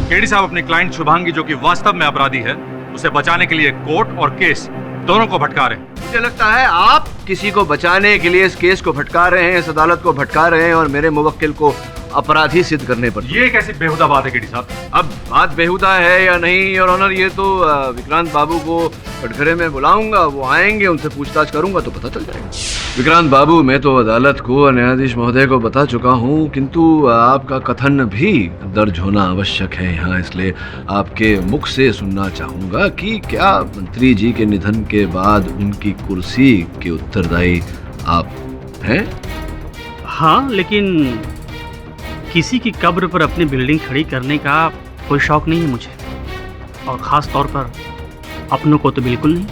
केडी साहब अपने क्लाइंट शुभांगी, जो कि वास्तव में अपराधी है, उसे बचाने के लिए कोर्ट और केस दोनों को भटका रहे हैं। मुझे लगता है आप किसी को बचाने के लिए इस केस को भटका रहे हैं, इस अदालत को भटका रहे हैं, और मेरे मुवक्किल को अपराधी सिद्ध करने पर। ये कैसी बेहुदा बात है केडी साहब? अब बात बेहुदा है या नहीं योर ऑनर, ये तो विक्रांत बाबू को कटघरे में बुलाऊंगा, वो आएंगे, उनसे पूछताछ करूंगा तो पता चल जाएगा। विक्रांत बाबू, मैं तो अदालत को और न्यायाधीश महोदय को बता चुका हूँ, किंतु आपका कथन भी दर्ज होना आवश्यक है यहाँ, इसलिए आपके मुख से सुनना चाहूँगा कि क्या मंत्री जी के निधन के बाद उनकी कुर्सी के उत्तरदायी आप हैं? हाँ, लेकिन किसी की कब्र पर अपनी बिल्डिंग खड़ी करने का कोई शौक नहीं है मुझे, और ख़ास तौर पर अपनों को तो बिल्कुल नहीं।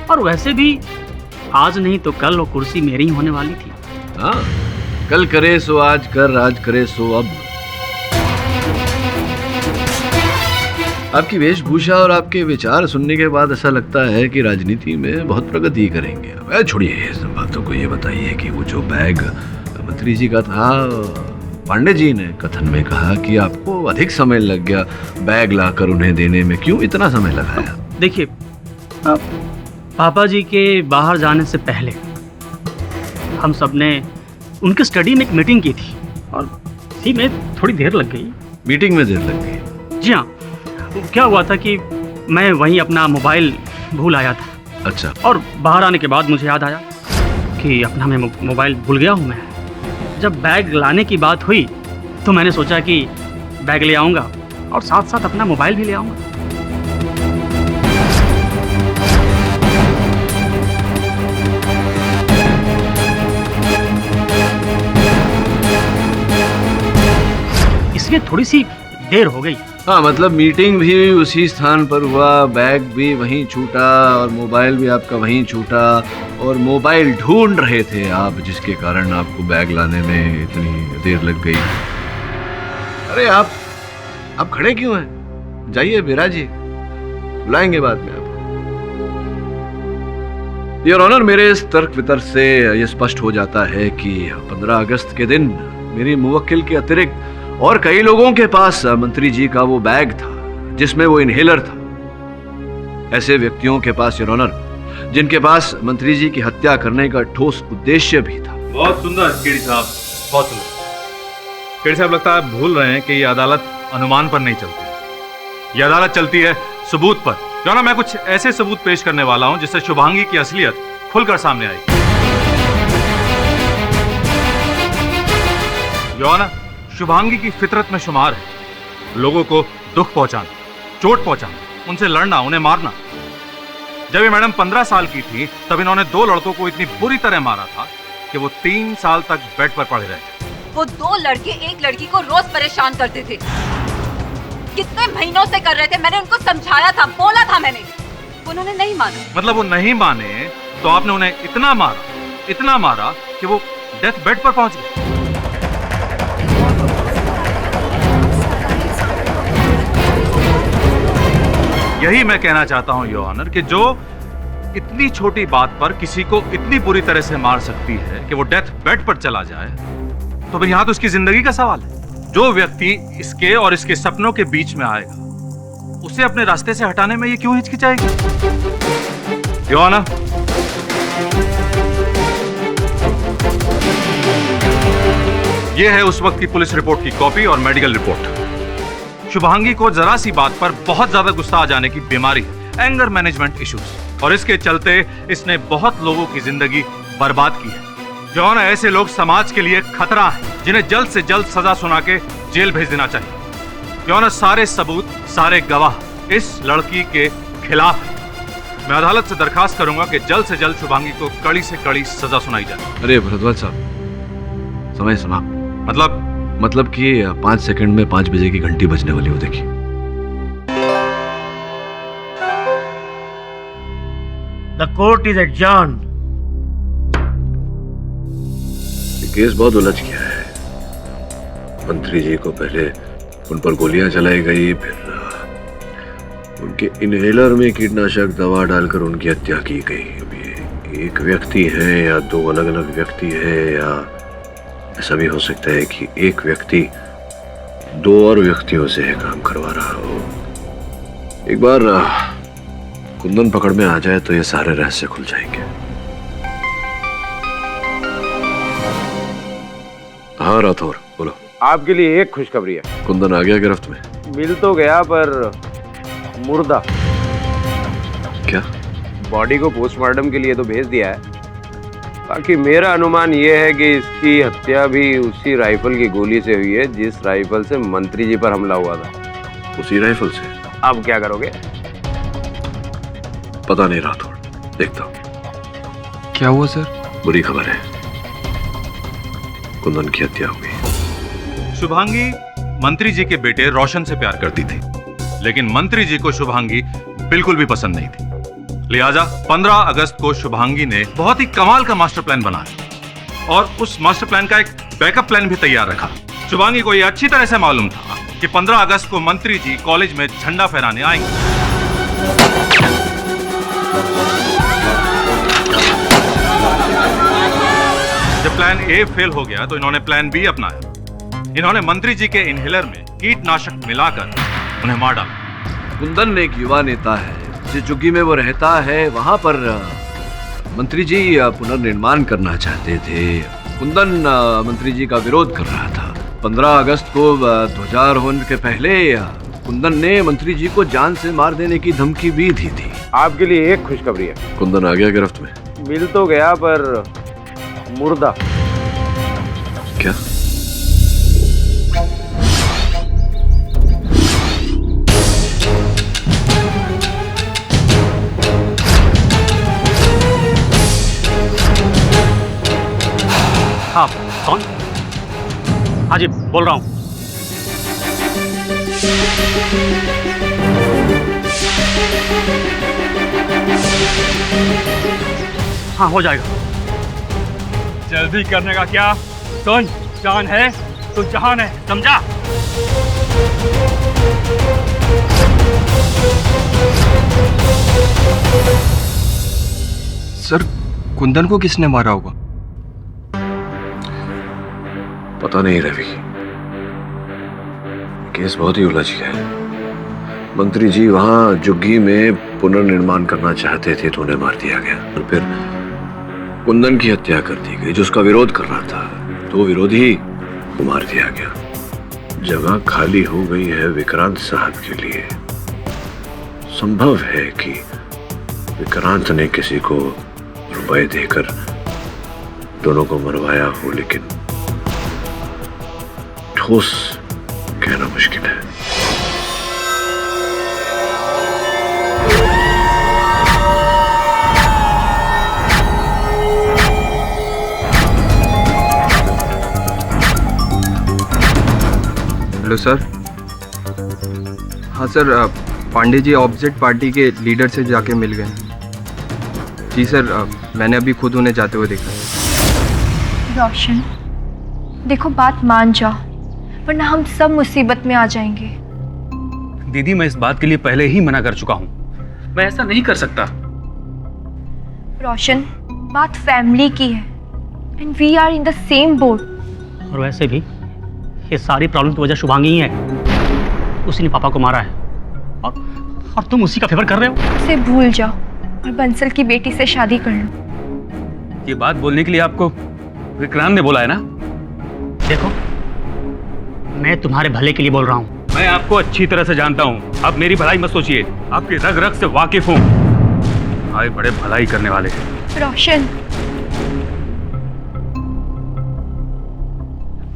और वैसे भी आज नहीं तो कल वो कुर्सी मेरी ही होने वाली थी। हाँ, कल करे सो आज कर, आज करे सो अब। आपकी वेशभूषा और आपके विचार सुनने के बाद ऐसा लगता है कि राजनीति में बहुत प्रगति करेंगे। अब छोड़िए इस बातों को, ये बताइए कि वो जो बैग मंत्री जी का था, पांडे जी ने कथन में कहा कि आपको अधिक समय लग गया बैग लाकर उन्हें देने में, क्यों इतना समय लगाया? देखिए, पापा जी के बाहर जाने से पहले हम सब ने उनके स्टडी में एक मीटिंग की थी, और इसी में थोड़ी देर लग गई। मीटिंग में देर लग गई? जी हाँ, क्या हुआ था कि मैं वहीं अपना मोबाइल भूल आया था। अच्छा। और बाहर आने के बाद मुझे याद आया कि अपना मैं मोबाइल भूल गया हूँ मैं। जब बैग लाने की बात हुई तो मैंने सोचा कि बैग ले आऊँगा और साथ साथ अपना मोबाइल भी ले आऊँगा। इसलिए थोड़ी सी देर हो गई। हाँ, मतलब मीटिंग भी उसी स्थान पर हुआ, बैग भी वहीं छूटा और मोबाइल भी आपका वहीं छूटा, और मोबाइल ढूंढ रहे थे आप, जिसके कारण आपको बैग लाने में इतनी देर लग गई। अरे आप खड़े क्यों हैं? जाइए बिरा जी, बुलाएंगे बाद में आपको। योर ऑनर, मेरे इस तर्क वितर्क से यह स्पष्ट हो जाता है कि 15 अगस्त के दिन मेरी मुवक्किल के अतिरिक्त और कई लोगों के पास मंत्री जी का वो बैग था जिसमें वो इनहेलर था। ऐसे व्यक्तियों के पास योर ऑनर, जिनके पास मंत्री जी की हत्या करने का ठोस उद्देश्य भी था। बहुत सुंदर केडी साहब, बहुत सुंदर। केडी साहब, लगता है भूल रहे हैं कि ये अदालत अनुमान पर नहीं चलती, ये अदालत चलती है सबूत पर। योर ऑनर, मैं कुछ ऐसे सबूत पेश करने वाला हूं जिससे शुभांगी की असलियत खुलकर सामने आएगी। योर ऑनर, शुभांगी की फितरत में शुमार है लोगों को दुख पहुंचाना, चोट पहुंचाना, उनसे लड़ना, उन्हें मारना। जब ये मैडम 15 साल की थी तब इन्होंने 2 लड़कों को इतनी बुरी तरह मारा था कि वो 3 साल तक बेड पर पड़े रहे। वो 2 लड़के एक लड़की को रोज परेशान करते थे, कितने महीनों से कर रहे थे। मैंने उनको समझाया था, बोला था मैंने, उन्होंने नहीं माना। मतलब वो नहीं माने तो आपने उन्हें इतना मारा कि वो डेथ बेड पर पहुंच गए। यही मैं कहना चाहता हूं योर ऑनर कि जो इतनी छोटी बात पर किसी को इतनी बुरी तरह से मार सकती है कि वो डेथ बेड पर चला जाए, तो फिर यहां तो उसकी जिंदगी का सवाल है। जो व्यक्ति इसके और इसके सपनों के बीच में आएगा, उसे अपने रास्ते से हटाने में ये क्यों हिचकिचाएगी? योर ऑनर, ये है उस वक्त की पुलिस रिपोर्ट की कॉपी और मेडिकल रिपोर्ट। शुभांगी को जरा सी बात पर बहुत ज्यादा गुस्सा आ जाने की बीमारी है, एंगर मैनेजमेंट इश्यूज, और इसके चलते इसने बहुत लोगों की जिंदगी बर्बाद की है। जो ना, ऐसे लोग समाज के लिए खतरा हैं, जिन्हें जल्द से जल्द सजा सुना के जेल भेज देना चाहिए। जो ना, सारे सबूत, सारे गवाह इस लड़की के खिलाफ है। मैं अदालत से दरखास्त करूंगा कि जल्द से जल्द शुभांगी को कड़ी से कड़ी सजा सुनाई जाए। अरे भरद्वाज साहब, समय समाप्त। मतलब कि 5 सेकंड में 5 बजे की घंटी बजने वाली हो, देखिए। The court is adjourned. ये केस बहुत उलझ गया है। मंत्री जी को पहले उन पर गोलियां चलाई गई, फिर उनके इनहेलर में कीटनाशक दवा डालकर उनकी हत्या की गई। अब ये एक व्यक्ति है या 2 अलग अलग व्यक्ति है, या ऐसा भी हो सकता है कि एक व्यक्ति 2 और व्यक्तियों से काम करवा रहा हो। एक बार कुंदन पकड़ में आ जाए तो ये सारे रहस्य खुल जाएंगे। हाँ राठौर, बोलो। आपके लिए एक खुशखबरी है। कुंदन आ गया गिरफ्त में? मिल तो गया पर मुर्दा। क्या? बॉडी को पोस्टमार्टम के लिए तो भेज दिया है, बाकी मेरा अनुमान ये है कि इसकी हत्या भी उसी राइफल की गोली से हुई है जिस राइफल से मंत्री जी पर हमला हुआ था। उसी राइफल से? अब क्या करोगे? पता नहीं राठौड़, देखता हूँ। क्या हुआ सर? बुरी खबर है, कुंदन की हत्या हुई। शुभांगी मंत्री जी के बेटे रोशन से प्यार करती थी, लेकिन मंत्री जी को शुभांगी बिल्कुल भी पसंद नहीं थी। लिहाजा 15 अगस्त को शुभांगी ने बहुत ही कमाल का मास्टर प्लान बनाया और उस मास्टर प्लान का एक बैकअप प्लान भी तैयार रखा। शुभांगी को यह अच्छी तरह से मालूम था कि 15 अगस्त को मंत्री जी कॉलेज में झंडा फहराने आएंगे। जब प्लान ए फेल हो गया तो इन्होंने प्लान बी अपनाया। इन्होंने मंत्री जी के इनहेलर में कीटनाशक मिलाकर उन्हें मार डाला। कुंदन एक युवा नेता है, जिस झुग्गी में वो रहता है वहां पर मंत्री जी पुनर्निर्माण करना चाहते थे। कुंदन मंत्री जी का विरोध कर रहा था। 15 अगस्त को ध्वजारोहण के पहले कुंदन ने मंत्री जी को जान से मार देने की धमकी भी दी थी। आपके लिए एक खुशखबरी है। कुंदन आ गया गिरफ्त में? मिल तो गया पर मुर्दा। क्या? हाँ, कौन? हाँ जी, बोल रहा हूँ। हाँ, हो जाएगा। जल्दी करने का क्या? सुन, जान है तो जहान है, समझा? सर, कुंदन को किसने मारा होगा? पता नहीं रवि, केस बहुत ही उलझ गया है। मंत्री जी वहां झुग्गी में पुनर्निर्माण करना चाहते थे तो उन्हें मार दिया गया और फिर कुंदन की हत्या कर दी गई जो उसका विरोध कर रहा था, तो विरोधी को मार दिया गया। जगह खाली हो गई है विक्रांत साहब के लिए। संभव है कि विक्रांत ने किसी को रुपए देकर दोनों को मरवाया हो, लेकिन ठोस कहना मुश्किल है। Hello sir. हाँ sir, Pandey ji opposite party के लीडर से जाके मिल गए। जी सर, मैंने अभी खुद उन्हें जाते हुए देखा। रोशन, देखो बात मान जाओ वरना हम सब मुसीबत में आ जाएंगे। दीदी, मैं इस बात के लिए पहले ही मना कर चुका हूँ। मैं ऐसा नहीं कर सकता। रोशन, बात फैमिली की है and we are in the same boat. और वैसे भी ये सारी प्रॉब्लम की वजह शुभांगी ही है। उसी ने पापा को मारा है और तुम उसी का फेवर कर रहे हो। उसे भूल जाओ और बंसल की बेटी से शादी कर लो। ये बात बोलने के लिए आपको विक्रांत ने बोला है ना? देखो, मैं तुम्हारे भले के लिए बोल रहा हूँ। मैं आपको अच्छी तरह से जानता हूँ, आप मेरी भलाई मत सोचिए। आपकी रग रग से वाकिफ हूँ। आए बड़े भलाई करने वाले। रोशन,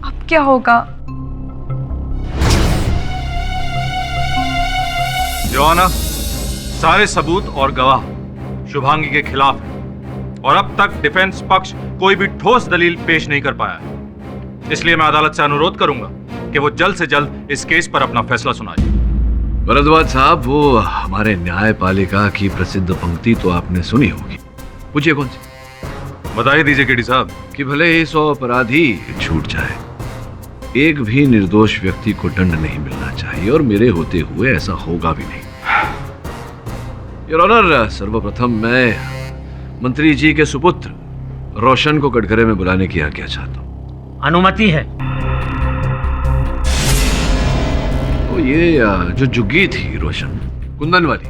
अब क्या होगा? जवाना, सारे सबूत और गवाह शुभांगी के खिलाफ है और अब तक डिफेंस पक्ष कोई भी ठोस दलील पेश नहीं कर पाया है। इसलिए मैं अदालत से अनुरोध करूंगा कि वो जल्द से जल्द इस केस पर अपना फैसला सुनाए। भरद्वाज साहब, वो हमारे न्यायपालिका की प्रसिद्ध पंक्ति तो आपने सुनी होगी। पूछिए कौन सी? बताइए दीजिए केडी साहब। कि भले ही 100 अपराधी छूट जाए, एक भी निर्दोष व्यक्ति को दंड नहीं मिलना चाहिए और मेरे होते हुए ऐसा होगा भी नहीं। योर ऑनर, सर्वप्रथम मैं मंत्री जी के सुपुत्र रोशन को कटघरे में बुलाने की आज्ञा चाहता हूँ। अनुमति है। तो ये जो झुग्गी थी रोशन, कुंदन वाली,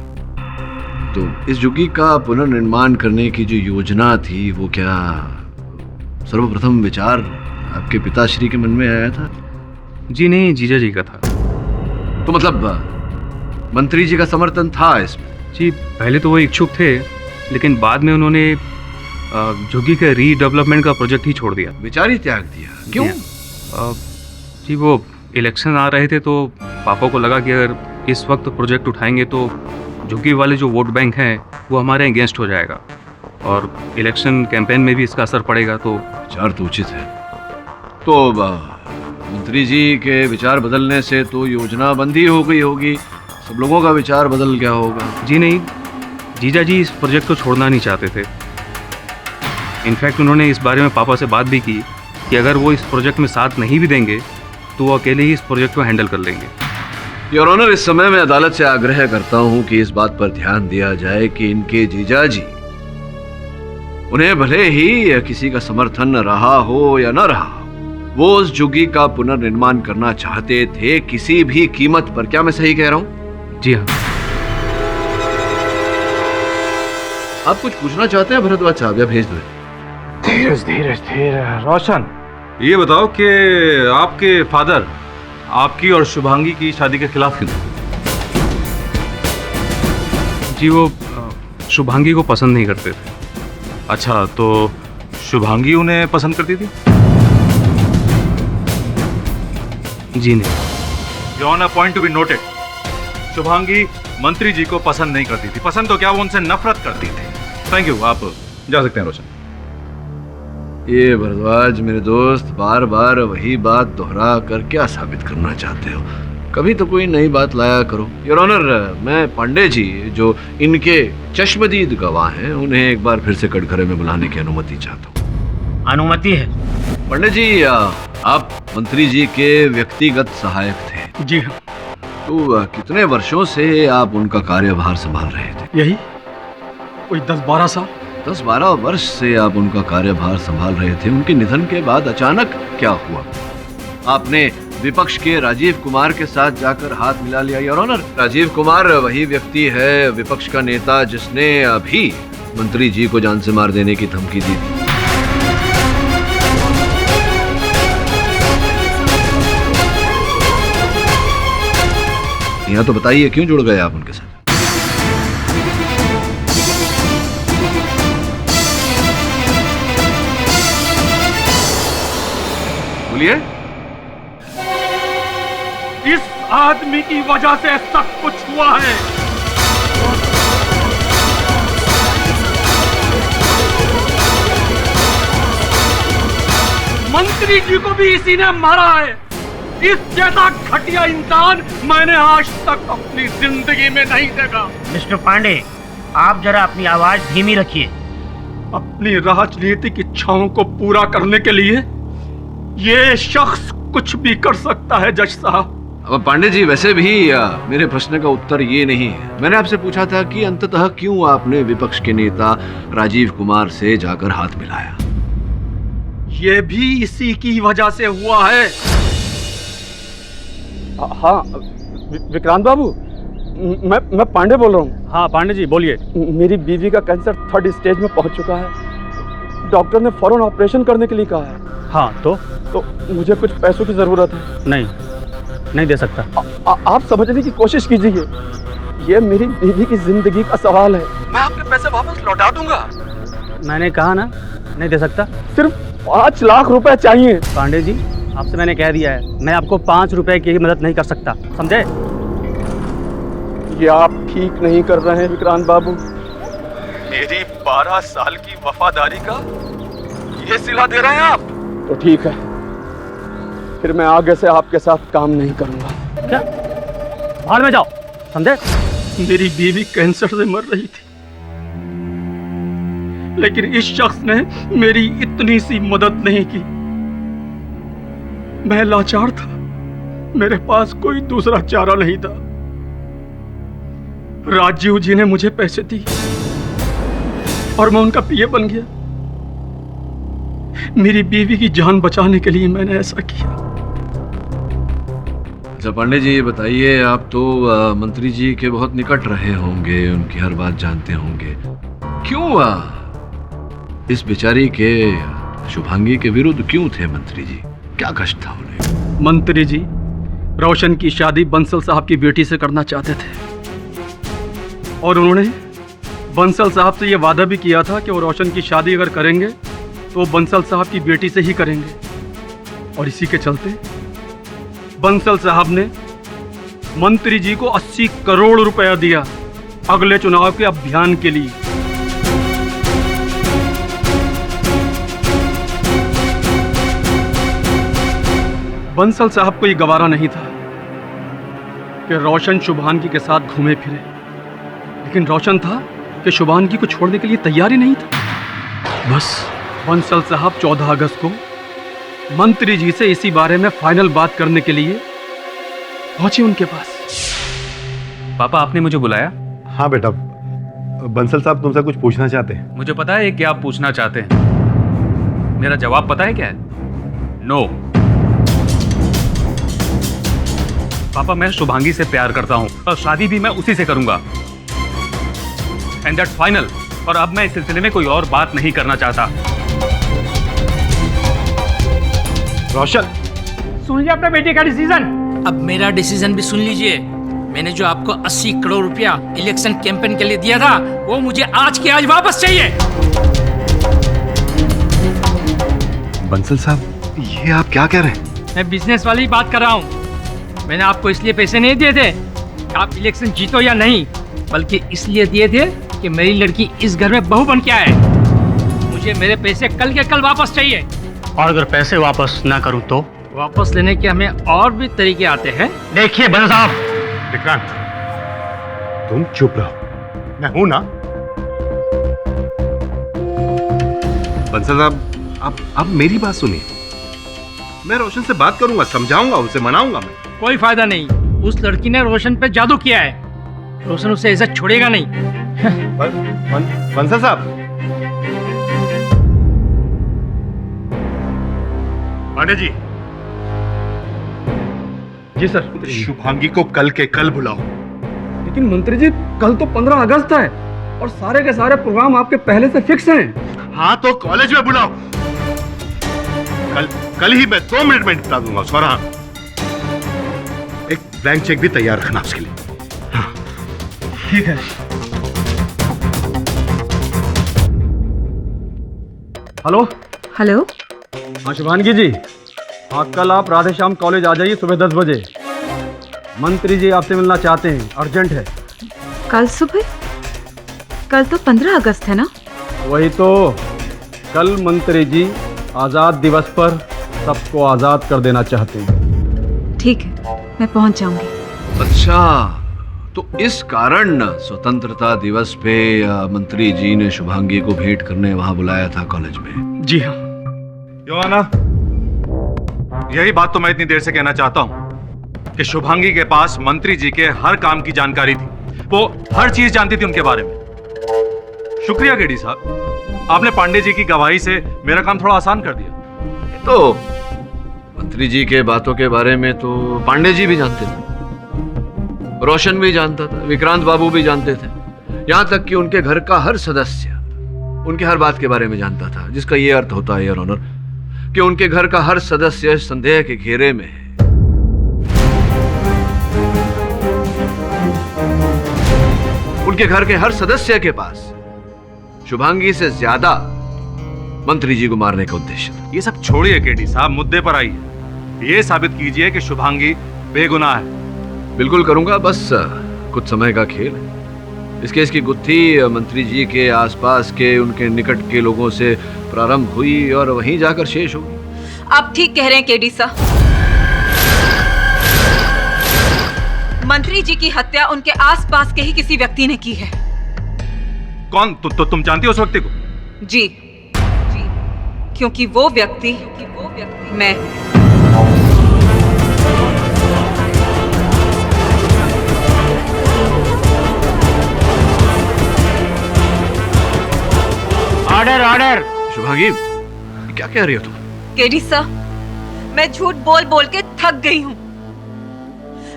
तो इस झुग्गी का पुनर्निर्माण करने की जो योजना थी वो क्या सर्वप्रथम विचार आपके पिताश्री के मन में आया था? जी नहीं, जीजा जी का था। तो मतलब मंत्री जी का समर्थन था इसमें? जी, पहले तो वो इच्छुक थे, लेकिन बाद में उन्होंने झुग्गी के रीडेवलपमेंट का प्रोजेक्ट ही छोड़ दिया। विचार ही त्याग दिया, क्यों? जी वो इलेक्शन आ रहे थे तो पापा को लगा कि अगर इस वक्त प्रोजेक्ट उठाएंगे तो झुग्गी वाले जो वोट बैंक हैं वो हमारे अगेंस्ट हो जाएगा और इलेक्शन कैंपेन में भी इसका असर पड़ेगा। तो विचार तो उचित है। तो मंत्री जी के विचार बदलने से तो योजना बंदी हो गई होगी, सब लोगों का विचार बदल गया होगा। जी नहीं, जीजा जी इस प्रोजेक्ट को छोड़ना नहीं चाहते थे। इनफैक्ट उन्होंने इस बारे में पापा से बात भी की कि अगर वो इस प्रोजेक्ट में साथ नहीं भी देंगे तो वो अकेले ही इस प्रोजेक्ट को हैंडल कर लेंगे। योर ऑनर, इस समय मैं अदालत से आग्रह करता हूं कि इस बात पर ध्यान दिया जाए कि इनके जीजा जी, उन्हें भले ही किसी का समर्थन रहा हो या न रहा, वो उस झुग्गी का पुनर्निर्माण करना चाहते थे किसी भी कीमत पर। क्या मैं सही कह रहा हूं? जी हाँ। आप कुछ पूछना चाहते हैं भरद्वाज साहब, या भेज दो? धीरज धीरज धीरज। रोशन, ये बताओ कि आपके फादर आपकी और शुभांगी की शादी के खिलाफ क्यों? जी वो शुभांगी को पसंद नहीं करते थे। अच्छा, तो शुभांगी उन्हें पसंद करती थी? जी नहीं। Your honour, point to be noted, Shubhangi मंत्री जी को पसंद नहीं करती थी। पसंद तो क्या, वो उनसे नफरत करती थी। थैंक यू, आप जा सकते हैं रोशन। ये भरद्वाज मेरे दोस्त, बार बार वही बात दोहरा कर क्या साबित करना चाहते हो? कभी तो कोई नई बात लाया करो। योर ऑनर, मैं पांडे जी जो इनके चश्मदीद गवाह हैं, उन्हें एक बार फिर से कटघरे में बुलाने की अनुमति चाहता हूँ। अनुमति है। पांडे जी, आप मंत्री जी के व्यक्तिगत सहायक थे। जी हाँ। तो कितने वर्षों से आप उनका कार्यभार संभाल रहे थे? यही कोई 10-12 साल। 10-12 वर्ष से आप उनका कार्यभार संभाल रहे थे। उनके निधन के बाद अचानक क्या हुआ? आपने विपक्ष के राजीव कुमार के साथ जाकर हाथ मिला लिया। योर ऑनर, राजीव कुमार वही व्यक्ति है, विपक्ष का नेता, जिसने अभी मंत्री जी को जान से मार देने की धमकी दी थी। यहाँ तो बताइए, क्यों जुड़ गए आप उनके साथ? बोलिए। इस आदमी की वजह से सब कुछ हुआ है। मंत्री जी को भी इसी ने मारा है। इस जैसा घटिया इंसान मैंने आज तक अपनी जिंदगी में नहीं देखा। मिस्टर पांडे, आप जरा अपनी आवाज धीमी रखिए। अपनी राजनीतिक इच्छाओं को पूरा करने के लिए ये शख्स कुछ भी कर सकता है जज साहब। अब पांडे जी, वैसे भी मेरे प्रश्न का उत्तर ये नहीं है। मैंने आपसे पूछा था कि अंततः क्यों आपने विपक्ष के नेता राजीव कुमार से जाकर हाथ मिलाया? ये भी इसी की वजह से हुआ है। हाँ विक्रांत बाबू, मैं पांडे बोल रहा हूँ। हाँ पांडे जी बोलिए। मेरी बीवी का कैंसर 3rd स्टेज में पहुंच चुका है। डॉक्टर ने फौरन ऑपरेशन करने के लिए कहा है। हाँ तो मुझे कुछ पैसों की जरूरत है। नहीं दे सकता। आप समझने की कोशिश कीजिए, ये मेरी बीवी की जिंदगी का सवाल है। मैं आपके पैसे वापस लौटा दूंगा। मैंने कहा ना, नहीं दे सकता। सिर्फ 5 लाख रुपए चाहिए। पांडे जी, आपसे मैंने कह दिया है, मैं आपको 5 रुपए की मदद नहीं कर सकता, समझे? ये आप ठीक नहीं कर रहे हैं विक्रांत बाबू। मेरी 12 साल की वफादारी का ये सिला दे रहे हैं आप? तो ठीक है, फिर मैं आगे से आपके साथ काम नहीं करूंगा। क्या? बाहर में जाओ, समझे? मेरी बीवी कैंसर से मर रही थी, लेकिन इस शख्स ने मेरी इतनी सी मदद नहीं की। मैं लाचार था, मेरे पास कोई दूसरा चारा नहीं था। राजीव जी ने मुझे पैसे दिए और मैं उनका पीए बन गया। मेरी बीवी की जान बचाने के लिए मैंने ऐसा किया। अच्छा पांडे जी, ये बताइए, आप तो मंत्री जी के बहुत निकट रहे होंगे, उनकी हर बात जानते होंगे, क्यों इस बेचारी के शुभांगी के विरुद्ध क्यों थे मंत्री जी? क्या कष्ट था उन्हें? मंत्री जी रोशन की शादी बंसल साहब की बेटी से करना चाहते थे और उन्होंने बंसल साहब से ये वादा भी किया था कि वो रोशन की शादी अगर करेंगे तो बंसल साहब की बेटी से ही करेंगे, और इसी के चलते बंसल साहब ने मंत्री जी को 80 करोड़ रुपया दिया अगले चुनाव के अभियान के लिए। बंसल साहब को ये गवारा नहीं था कि रोशन शुभांगी के साथ घूमे फिरे, लेकिन रोशन था कि शुभांगी को छोड़ने के लिए तैयार ही नहीं था। बस बंसल साहब 14 अगस्त को मंत्री जी से इसी बारे में फाइनल बात करने के लिए पहुंचे उनके पास। पापा, आपने मुझे बुलाया? हाँ बेटा, बंसल साहब तुमसे कुछ पूछना चाहते हैं। मुझे पता है क्या आप पूछना चाहते हैं। मेरा जवाब पता है क्या है? नो। पापा, मैं शुभांगी से प्यार करता हूं और शादी भी मैं उसी से करूंगा, एंड दैट्स फाइनल। और अब मैं इस सिलसिले में कोई और बात नहीं करना चाहता। रोशन, सुन लिया अपने बेटे का डिसीजन? अब मेरा डिसीजन भी सुन लीजिए। मैंने जो आपको 80 करोड़ रुपया इलेक्शन कैंपेन के लिए दिया था, वो मुझे आज के आज वापस चाहिए। बंसल साहब, ये आप क्या कह रहे हैं? मैं बिजनेस वाली बात कर रहा हूँ। मैंने आपको इसलिए पैसे नहीं दिए थे कि आप इलेक्शन जीतो या नहीं, बल्कि इसलिए दिए थे कि मेरी लड़की इस घर में बहू बन के आए। मुझे मेरे पैसे कल के कल वापस चाहिए। और अगर पैसे वापस ना करूं तो? वापस लेने के हमें और भी तरीके आते हैं। देखिए बंसल साहब, विक्रांत, तुम चुप रहो, मैं हूं ना। बंसल साहब, आप मेरी बात सुनिए। मैं रोशन से बात करूंगा, समझाऊंगा, उसे मनाऊंगा मैं। कोई फायदा नहीं। उस लड़की ने रोशन पे जादू किया है। रोशन उसे ऐसा छोड़ेगा नहीं। बंसल साहब, पांडे जी। जी सर। शुभांगी को कल के कल बुलाओ। लेकिन मंत्री जी, कल तो 15 अगस्त है और सारे के सारे प्रोग्राम आपके पहले से फिक्स हैं। हाँ तो कॉलेज में बुलाओ। कल ही मैं 2 मिनट में निपटा दूंगा उसको। हाँ, एक ब्लैंक चेक भी तैयार रखना उसके लिए। हाँ, ठीक है। Hello hello. हाँ शुभांगी जी, हाँ कल आप राधे श्याम कॉलेज आ जाइए सुबह 10 बजे। मंत्री जी आपसे मिलना चाहते हैं, अर्जेंट है। कल सुबह? कल तो 15 अगस्त है ना? वही तो, कल मंत्री जी आज़ाद दिवस पर सबको आज़ाद कर देना चाहते हैं। ठीक है, मैं पहुंच जाऊंगी। अच्छा, तो इस कारण स्वतंत्रता दिवस पे मंत्री जी ने शुभांगी को भेंट करने वहां बुलाया था कॉलेज में? जी हाँ। योहाना, यही बात तो मैं इतनी देर से कहना चाहता हूं कि शुभांगी के पास मंत्री जी के हर काम की जानकारी थी। वो हर चीज जानती थी उनके बारे में। शुक्रिया केडी साहब, आपने पांडे जी की गवाही से मेरा काम थोड़ा आसान कर दिया। तो मंत्री जी के बातों के बारे में तो पांडे जी भी जानते थे, रोशन भी जानता था, विक्रांत बाबू भी जानते थे, यहां तक कि उनके घर का हर सदस्य उनके हर बात के बारे में जानता था, जिसका यह अर्थ होता है, योर ऑनर, कि उनके घर का हर सदस्य संदेह के घेरे में है। उनके घर के हर सदस्य के पास शुभांगी से ज्यादा मंत्री जी को मारने का उद्देश्य था। ये सब छोड़िए केडी साहब, मुद्दे पर आइए। ये साबित कीजिए कि शुभांगी बेगुनाह है। बिल्कुल करूंगा, बस कुछ समय का खेल है। इस केस की गुत्थी मंत्री जी के आसपास के उनके निकट के लोगों से प्रारंभ हुई और वहीं जाकर शेष होगी। आप ठीक कह रहे हैं केडी साहब। मंत्री जी की हत्या उनके आसपास के ही किसी व्यक्ति ने की है। कौन? तुम जानती हो उस व्यक्ति को? जी, क्योंकि वो व्यक्ति मैं। Order order. शुभांगी, क्या कह रही हो तुम? केडी साहब, मैं झूठ बोल बोल के थक गई हूँ।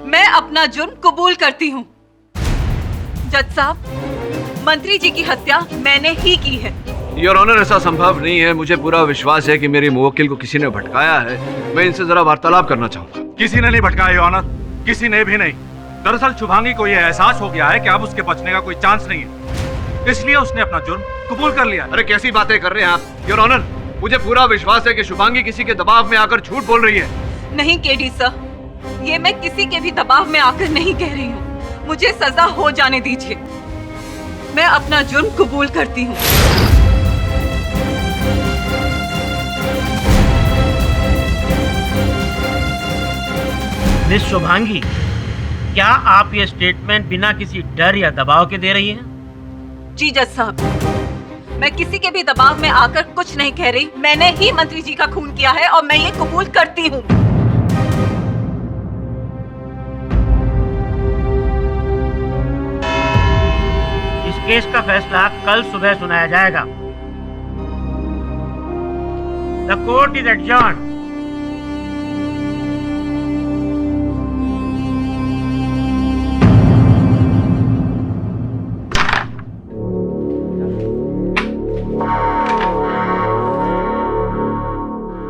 मैं अपना जुर्म कबूल करती हूँ। जज साहब, मंत्री जी की हत्या मैंने ही की है। योर ऑनर, ऐसा संभव नहीं है। मुझे पूरा विश्वास है कि मेरी मुवक्किल को किसी ने भटकाया है। मैं इनसे जरा वार्तालाप करना चाहूंगा। किसी ने नहीं भटकाया योर ऑनर, किसी ने भी नहीं। दरअसल शुभांगी को यह एहसास हो गया है कि अब उसके बचने का कोई चांस नहीं है। इसलिए उसने अपना जुर्म कबूल कर लिया। अरे कैसी बातें कर रहे हैं आप योर ऑनर। मुझे पूरा विश्वास है कि शुभांगी किसी के दबाव में आकर झूठ बोल रही है। नहीं केडी सर, ये मैं किसी के भी दबाव में आकर नहीं कह रही हूँ। मुझे सजा हो जाने दीजिए, मैं अपना जुर्म कबूल करती हूँ। मिस शुभांगी, क्या आप ये स्टेटमेंट बिना किसी डर या दबाव के दे रही हैं? जी जज साहब, मैं किसी के भी दबाव में आकर कुछ नहीं कह रही। मैंने ही मंत्री जी का खून किया है और मैं ये कबूल करती हूँ। इस केस का फैसला कल सुबह सुनाया जाएगा। The court is adjourned.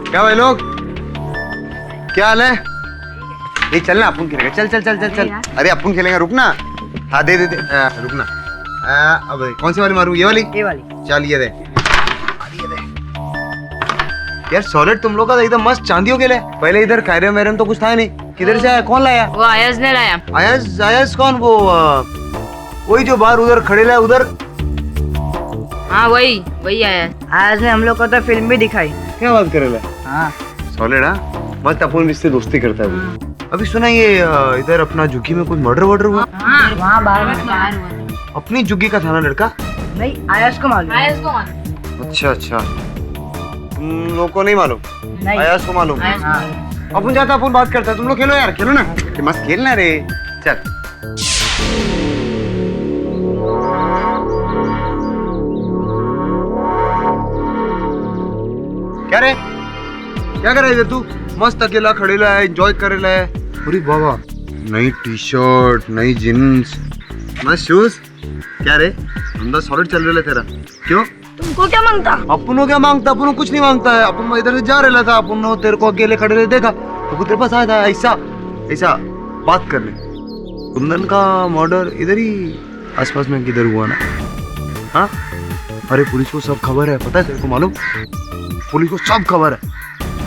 क्या भाई लोग, क्या हाल है? ये चलना अपन खेलेंगे। चल चल चल चल चल। अरे अपन खेलेंगे, रुकना। हाँ दे दे दे, रुकना। अब कौन सी वाली मारूं? ये वाली? ये वाली। चल ये दे। यार सॉलिड तुम लोग का एकदम मस्त चांदियों के लिए। पहले इधर कायरे मेरन तो कुछ था नहीं। किधर से आया? कौन लाया? वो आयज ने लाया। आयज? आयज कौन? वो वही जो बाहर उधर खड़े लाया उधर। हाँ वही आया। आज ने हम लोग को तो फिल्म भी दिखाई। क्या बात कर रहे? हाँ सॉलिड। हाँ मस्त, अपन इससे दोस्ती करता है। अभी सुना ये इधर अपना झुग्गी में कुछ मर्डर वर्डर हुआ? वहाँ बाहर हुआ। अपनी झुग्गी का था ना लड़का? नहीं, आयस को मालूम। आयज को मालूम। अच्छा अच्छा, तुम लोग को नहीं मालूम? आयस को मालूम। अपन जाता, अपन बात करता। तुम लोग खेलो यार, खेलो ना, मस्त खेलना रे। चल क्या रे, क्या कर रही है तू? मस्त अकेला खड़ेला है, एंजॉय करेला है। अरे बाबा, नई टी शर्ट, नई जींस, मस्त शूज। क्या रे, अंदर सॉलिड चल रहा है तेरा? क्यों? तुमको क्या मांगता? अपनों क्या मांगता? अपनों कुछ नहीं मांगता है। अपन इधर से जा रहा था, अपन तेरे को अकेले खड़े रहे देखा तो तेरे पास आया था ऐसा ऐसा बात करने। कुंदन का मर्डर इधर ही आसपास में किधर हुआ ना? हाँ, अरे पुलिस को सब खबर है, पता है तेरे को? मालूम? पुलिस को सब खबर है।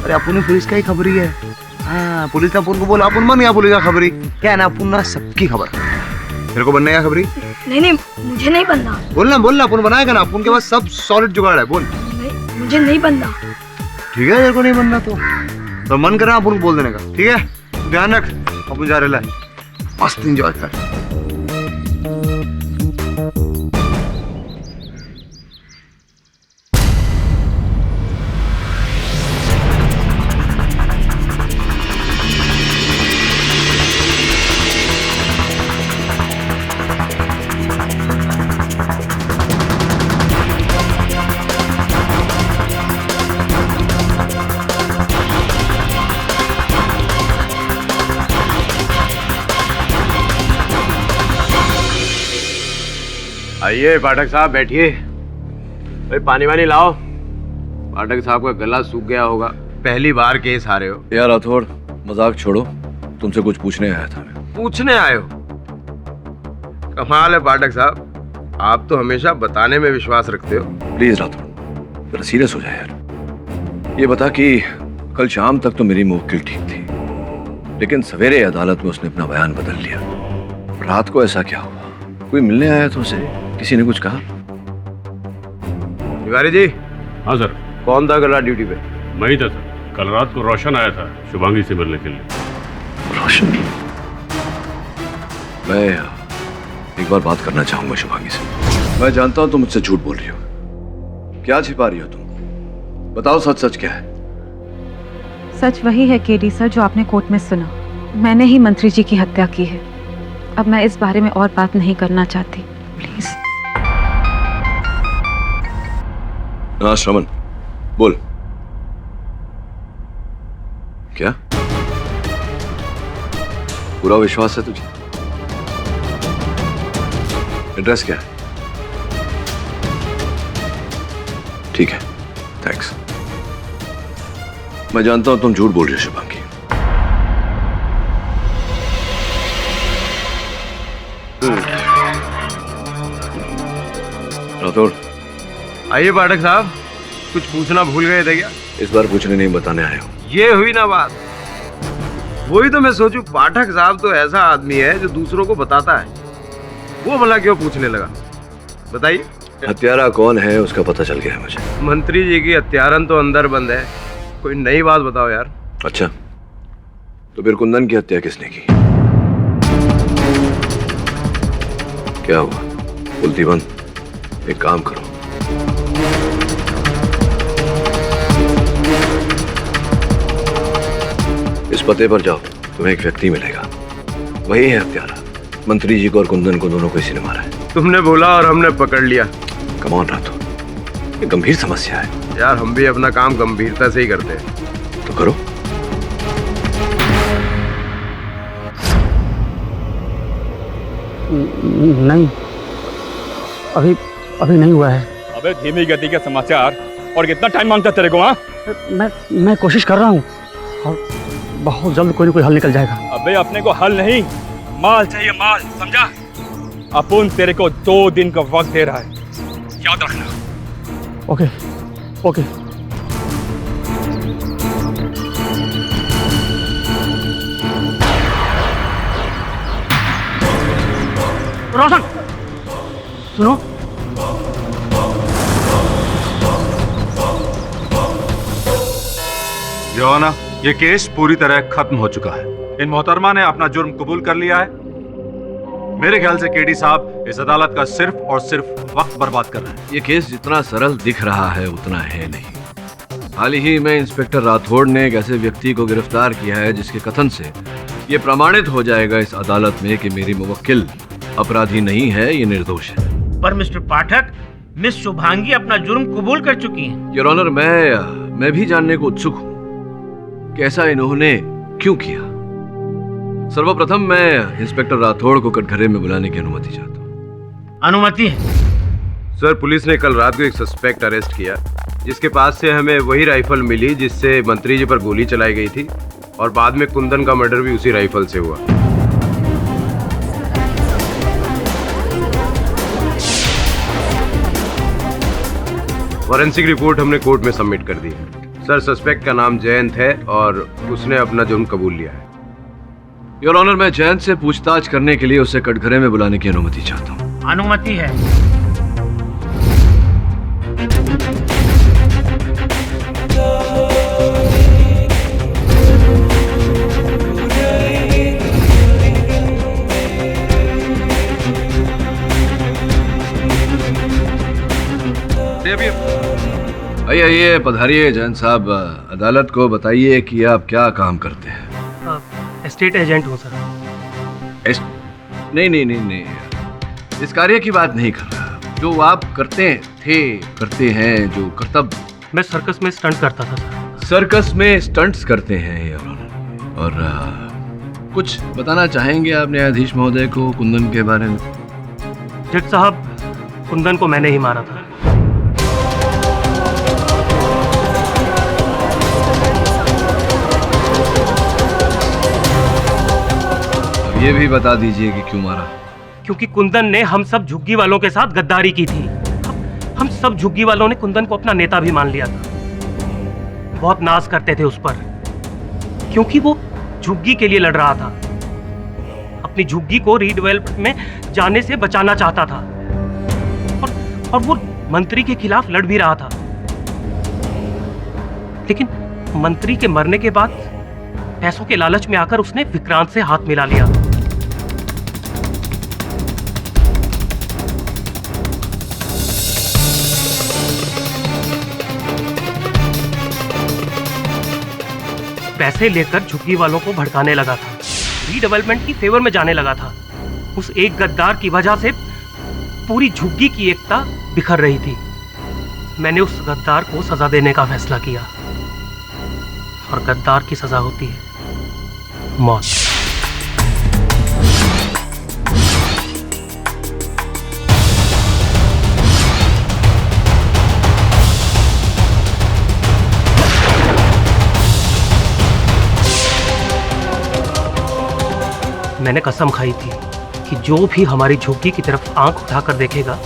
अरे अपन पुलिस का ही खबर ही है। हाँ, पुलिस ने अपन को बोला, अपन बन गया पुलिस का खबरी। क्या है ना, अपन ना सबकी खबर। तेरे को बनने का खबरी? नहीं, मुझे नहीं बनना। बोलना बोलना, अपन बनाएगा ना। अपन के पास सब सॉलिड जुगाड़ है। बोल। नहीं, मुझे नहीं बनना। ठीक है, तेरे को नहीं बनना तो मन करना अपन को बोल देने का। ठीक है, ध्यान रख। अपन जा रहे हैं, मस्त एंजॉय कर। आइए पाठक साहब, बैठिए। भाई पानी वानी लाओ। पाठक साहब का गला सूख गया होगा, पहली बार केस आ रहे हो। यार राठौड़, मजाक छोड़ो, तुमसे कुछ पूछने आया था मैं। पूछने आए हो? कमाल है पाठक साहब, आप तो हमेशा बताने में विश्वास रखते हो। प्लीज राठौड़, जरा सीरियस हो जाए यार। ये बता कि कल शाम तक तो मेरी मुवक्किल ठीक थी, लेकिन सवेरे अदालत में उसने अपना बयान बदल लिया। रात को ऐसा क्या हुआ? कोई मिलने आया तो उसे किसी ने कुछ कहा? तिवारी जी। हाँ सर। कौन था गला ड्यूटी पे? मैं ही था सर। कल रात को रोशन आया था शुभांगी से मिलने के लिए। रोशन? मैं एक बार बात करना चाहूंगा शुभांगी से। मैं जानता हूं तुम मुझसे झूठ बोल रही हो। क्या छिपा रही हो तुम? बताओ सच सच क्या है? सच वही है केडी सर जो आपने कोर्ट में सुना। मैंने ही मंत्री जी की हत्या की है। अब मैं इस बारे में और बात नहीं करना चाहती, प्लीज। हाँ श्रवण, बोल। क्या पूरा विश्वास है तुझे? एड्रेस क्या है? ठीक है, थैंक्स। मैं जानता हूं तुम झूठ बोल रही हो शुभांगी। राठौड़, आइए पाठक साहब, कुछ पूछना भूल गए थे क्या? इस बार पूछने नहीं बताने आए हो। ये हुई ना बात। वही तो मैं सोचूं, पाठक साहब तो ऐसा आदमी है जो दूसरों को बताता है, वो भला क्यों पूछने लगा? बताइए। हत्यारा कौन है उसका पता चल गया है मुझे। मंत्री जी की हत्यारन तो अंदर बंद है, कोई नई बात बताओ यार। अच्छा, तो फिर कुंदन की हत्या किसने की? क्या हुआ? उल्टी बंद। एक काम करो, इस पते पर जाओ, तुम्हें एक व्यक्ति मिलेगा, वही है हत्यारा। मंत्री जी को और कुंदन को दोनों को इसी ने मारा है। तुमने बोला और हमने पकड़ लिया। कम ऑन राठौड़, ये गंभीर समस्या है यार। हम भी अपना काम गंभीरता से ही करते हैं। तो करो। नहीं, अभी नहीं हुआ है। अबे धीमी गति के समाचार, और कितना टाइम मांगता तेरे को? हाँ, मैं कोशिश कर रहा हूँ और बहुत जल्द कोई ना कोई हल निकल जाएगा। अबे अपने को हल नहीं, माल चाहिए, माल, समझा? अपुन तेरे को 2 दिन का वक्त दे रहा है, याद रखना। Okay okay. रोशन, सुनो। योर ऑनर, ये केस पूरी तरह खत्म हो चुका है। इन मोहतरमा ने अपना जुर्म कबूल कर लिया है। मेरे ख्याल से केडी साहब इस अदालत का सिर्फ और सिर्फ वक्त बर्बाद कर रहे हैं। ये केस जितना सरल दिख रहा है उतना है नहीं। हाल ही में इंस्पेक्टर राठौड़ ने एक ऐसे व्यक्ति को गिरफ्तार किया है जिसके कथन से ये प्रमाणित हो जाएगा इस अदालत में कि मेरी मुवक्किल अपराधी नहीं है, ये निर्दोष है। पर मिस्टर पाठक, मिस शुभांगी अपना जुर्म कबूल कर चुकी हैं। योर ऑनर, मैं भी जानने को उत्सुक हूँ कि ऐसा इन्होंने क्यों किया। सर्वप्रथम मैं इंस्पेक्टर राठौड़ को कटघरे में बुलाने की अनुमति चाहता हूँ। अनुमति है। सर, पुलिस ने कल रात को एक सस्पेक्ट अरेस्ट किया, जिसके पास से हमें वही राइफल मिली जिससे मंत्री जी पर गोली चलाई गई थी, और बाद में कुंदन का मर्डर भी उसी राइफल से हुआ। फॉरेंसिक रिपोर्ट हमने कोर्ट में सबमिट कर दी है। सर, सस्पेक्ट का नाम जयंत है और उसने अपना जुर्म कबूल लिया है। योर ऑनर, मैं जयंत से पूछताछ करने के लिए उसे कटघरे में बुलाने की अनुमति चाहता हूँ। अनुमति है। आइए आइए, पधारिए जयंत साहब। अदालत को बताइए कि आप क्या काम करते हैं। एस्टेट एजेंट हूँ सर। नहीं, इस कार्य की बात नहीं कर रहा। जो आप करते हैं जो कर्तव्य। मैं सर्कस में स्टंट करता था सर। सर्कस में स्टंट्स करते हैं योर ऑनर। और कुछ बताना चाहेंगे आप न्यायाधीश महोदय को कुंदन के बारे में? जज साहब, कुंदन को मैंने ही मारा था। ये भी बता दीजिए कि क्यों मारा? क्योंकि कुंदन ने हम सब झुग्गी वालों के साथ गद्दारी की थी। हम सब झुग्गी वालों ने कुंदन को अपना नेता भी मान लिया था। बहुत नाज करते थे उस पर, क्योंकि वो झुग्गी के लिए लड़ रहा था। अपनी झुग्गी को रीडेवलपमेंट में जाने से बचाना चाहता था, और वो मंत्री के खिलाफ लड़ भी रहा था। लेकिन मंत्री के मरने के बाद पैसों के लालच में आकर उसने विक्रांत से हाथ मिला लिया। पैसे लेकर झुग्गी वालों को भड़काने लगा था, रीडेवलपमेंट की फेवर में जाने लगा था। उस एक गद्दार की वजह से पूरी झुग्गी की एकता बिखर रही थी। मैंने उस गद्दार को सजा देने का फैसला किया, और गद्दार की सजा होती है मौत। मैंने कसम खाई थी कि जो भी हमारी झुग्गी की तरफ आंख उठाकर देखेगा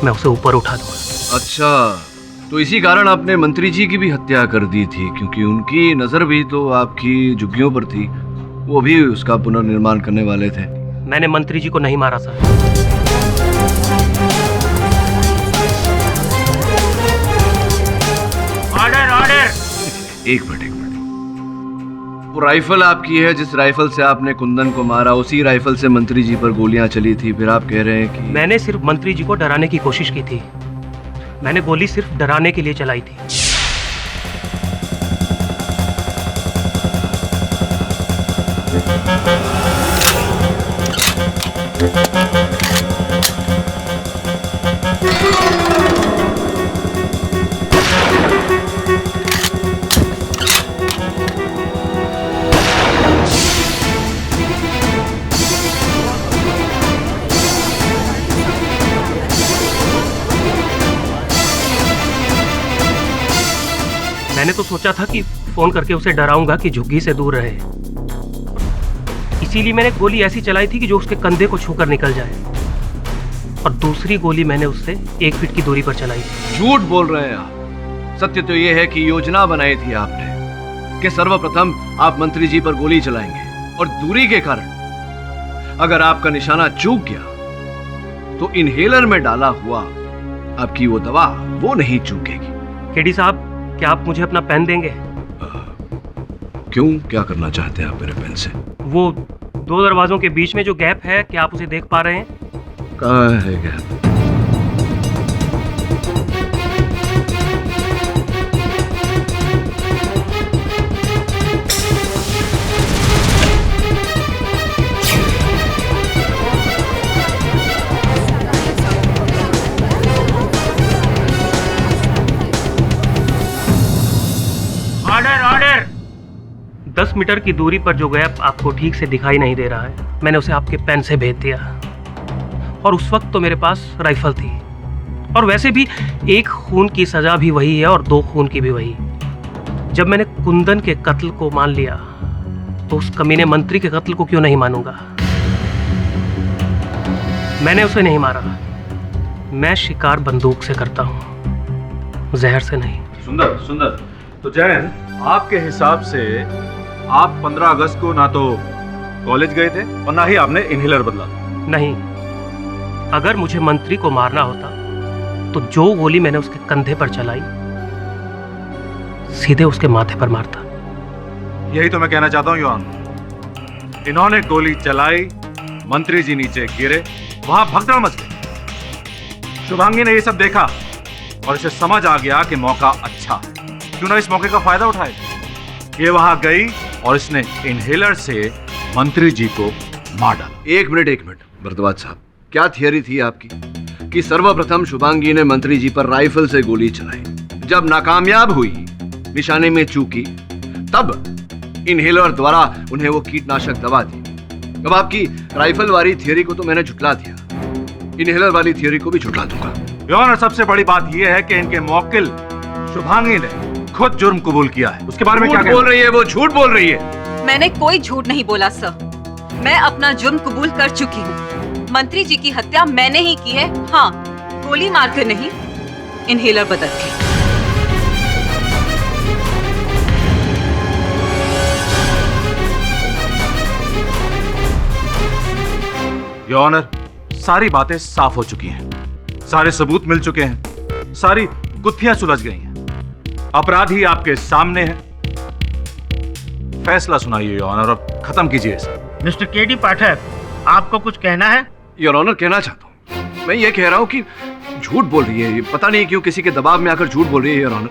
मैं उसे ऊपर उठा दूंगा। अच्छा, तो इसी कारण आपने मंत्री जी की भी हत्या कर दी थी, क्योंकि उनकी नजर भी तो आपकी झुग्गियों पर थी। वो भी उसका पुनर्निर्माण करने वाले थे। मैंने मंत्री जी को नहीं मारा सर। Order order. एक मिनट। वो राइफल आपकी है जिस राइफल से आपने कुंदन को मारा, उसी राइफल से मंत्री जी पर गोलियां चली थी। फिर आप कह रहे हैं कि मैंने सिर्फ मंत्री जी को डराने की कोशिश की थी। मैंने गोली सिर्फ डराने के लिए चलाई थी। मैंने तो सोचा था कि फोन करके उसे डराऊंगा कि झुग्गी से दूर रहे। इसीलिए मैंने गोली ऐसी चलाई थी कि जो उसके कंधे को छूकर निकल जाए। और दूसरी गोली मैंने उससे 1 फीट की दूरी पर चलाई थी। झूठ बोल रहे हैं आप। सत्य तो ये है कि योजना बनाई थी आपने कि सर्वप्रथम आप मंत्री जी पर गोली चलाएंगे, और दूरी के कारण अगर आपका निशाना चूक गया तो इनहेलर में डाला हुआ आपकी वो दवा वो नहीं चूकेगी। केडी साहब, क्या आप मुझे अपना पेन देंगे? क्यों, क्या करना चाहते हैं आप मेरे पेन से? वो 2 दरवाजों के बीच में जो गैप है, क्या आप उसे देख पा रहे हैं? कहाँ है गैप? Order order. 10 मीटर की दूरी पर जो गैप आपको ठीक से दिखाई नहीं दे रहा है, मैंने उसे आपके पेन से भेज दिया। और उस वक्त तो मेरे पास राइफल थी। और वैसे भी 1 खून की सजा भी वही है और 2 खून की भी वही। जब मैंने कुंदन के कत्ल को मान लिया तो उस कमीने मंत्री के कत्ल को क्यों नहीं मानूंगा? मैंने उसे नहीं मारा। मैं शिकार बंदूक से करता हूं, जहर से नहीं। सुंदर सुंदर। तो जैन, आपके हिसाब से आप 15 अगस्त को ना तो कॉलेज गए थे और ना ही आपने इनहेलर बदला। नहीं, अगर मुझे मंत्री को मारना होता तो जो गोली मैंने उसके कंधे पर चलाई सीधे उसके माथे पर मारता। यही तो मैं कहना चाहता हूँ योहान। इन्होंने गोली चलाई, मंत्री जी नीचे गिरे, वहां भगदड़ मच गई। शुभांगी ने ये सब देखा और इसे समझ आ गया कि मौका अच्छा है, क्यों ना इस मौके का फायदा उठाए। ये वहां गई और इसने इनहेलर से मंत्री जी को मार डाला। एक मिनट भरद्वाज साहब, क्या थियरी थी आपकी कि सर्वप्रथम शुभांगी ने मंत्री जी पर राइफल से गोली चलाई, जब नाकामयाब हुई, निशाने में चूकी, तब इनहेलर द्वारा उन्हें वो कीटनाशक दवा दी। अब आपकी राइफल वाली थियरी को तो मैंने झुटला दिया, इनहेलर वाली थियरी को भी झुटला दूंगा। योहान, सबसे बड़ी बात यह है कि इनके मौकिल शुभांगी ने खुद जुर्म कबूल किया है। उसके बारे में क्या बोल रही है? वो झूठ बोल रही है। मैंने कोई झूठ नहीं बोला सर। मैं अपना जुर्म कबूल कर चुकी हूँ। मंत्री जी की हत्या मैंने ही की है। हाँ, गोली मारकर नहीं, इनहेलर बदल के। योर ऑनर, सारी बातें साफ हो चुकी हैं, सारे सबूत मिल चुके हैं, सारी गुत्थियां सुलझ गई हैं, अपराधी आपके सामने है। फैसला सुनाइए योर ऑनर, अब खत्म कीजिए इसे। मिस्टर केडी पाठक, आपको कुछ कहना है? योर ऑनर, कहना चाहता हूँ। मैं ये कह रहा हूँ कि झूठ बोल रही है, पता नहीं क्यों किसी के दबाव में आकर झूठ बोल रही है योर ऑनर।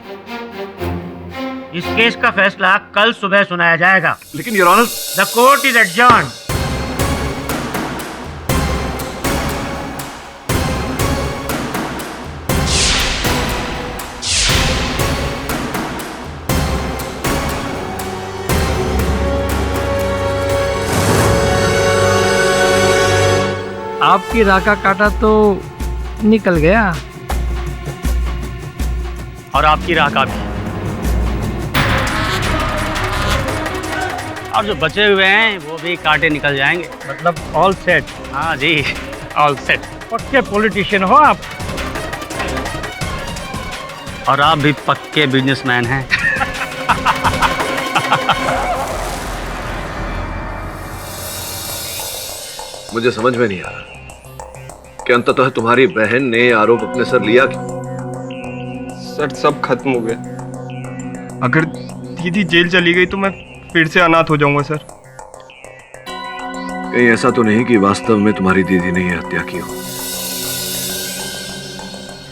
इस केस का फैसला कल सुबह सुनाया जाएगा। लेकिन your honour, the court is adjourned. आपकी राह का कांटा तो निकल गया, और आपकी राह का भी। और जो बचे हुए हैं वो भी कांटे निकल जाएंगे। मतलब ऑल सेट। हाँ जी, ऑल सेट। पक्के पॉलिटिशियन हो आप। और आप भी पक्के बिजनेसमैन हैं। मुझे समझ में नहीं आ रहा कि अंततः तुम्हारी बहन ने आरोप अपने सर लिया क्यों? सर सब खत्म हो गया। अगर दीदी जेल चली गई तो मैं फिर से अनाथ हो जाऊंगा सर। कहीं ऐसा तो नहीं कि वास्तव में तुम्हारी दीदी ने ये हत्या की हो?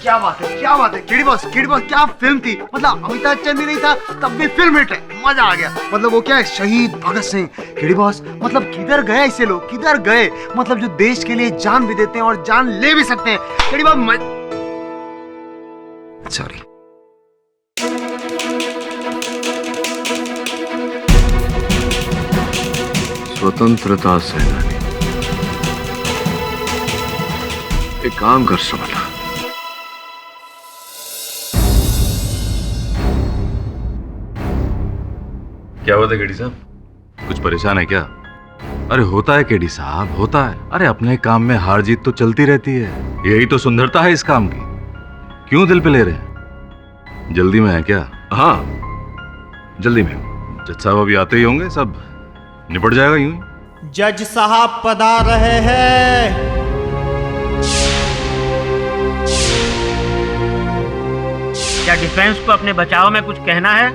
क्या बात है, क्या बात है। केडी बॉस क्या फिल्म थी। मतलब अमिताभ बच्चन भी नहीं था तब भी फिल्म हिट है, मजा आ गया। मतलब वो क्या है, शहीद भगत सिंह। केडी बॉस मतलब किधर गए ऐसे लोग, किधर गए? मतलब जो देश के लिए जान भी देते हैं और जान ले भी सकते हैं। KD boss sorry. स्वतंत्रता सेनानी। एक काम कर समझा, क्या हुआ था केडी साहब? कुछ परेशान है क्या? अरे होता है केडी साहब, होता है। अरे अपने काम में हार जीत तो चलती रहती है, यही तो सुंदरता है इस काम की। क्यों दिल पे ले रहे हैं? जल्दी में है क्या? हाँ जल्दी में। जज साहब अभी आते ही होंगे, सब निपट जाएगा यूं ही। जज साहब पधार रहे हैं। क्या डिफेंस को अपने बचाव में कुछ कहना है?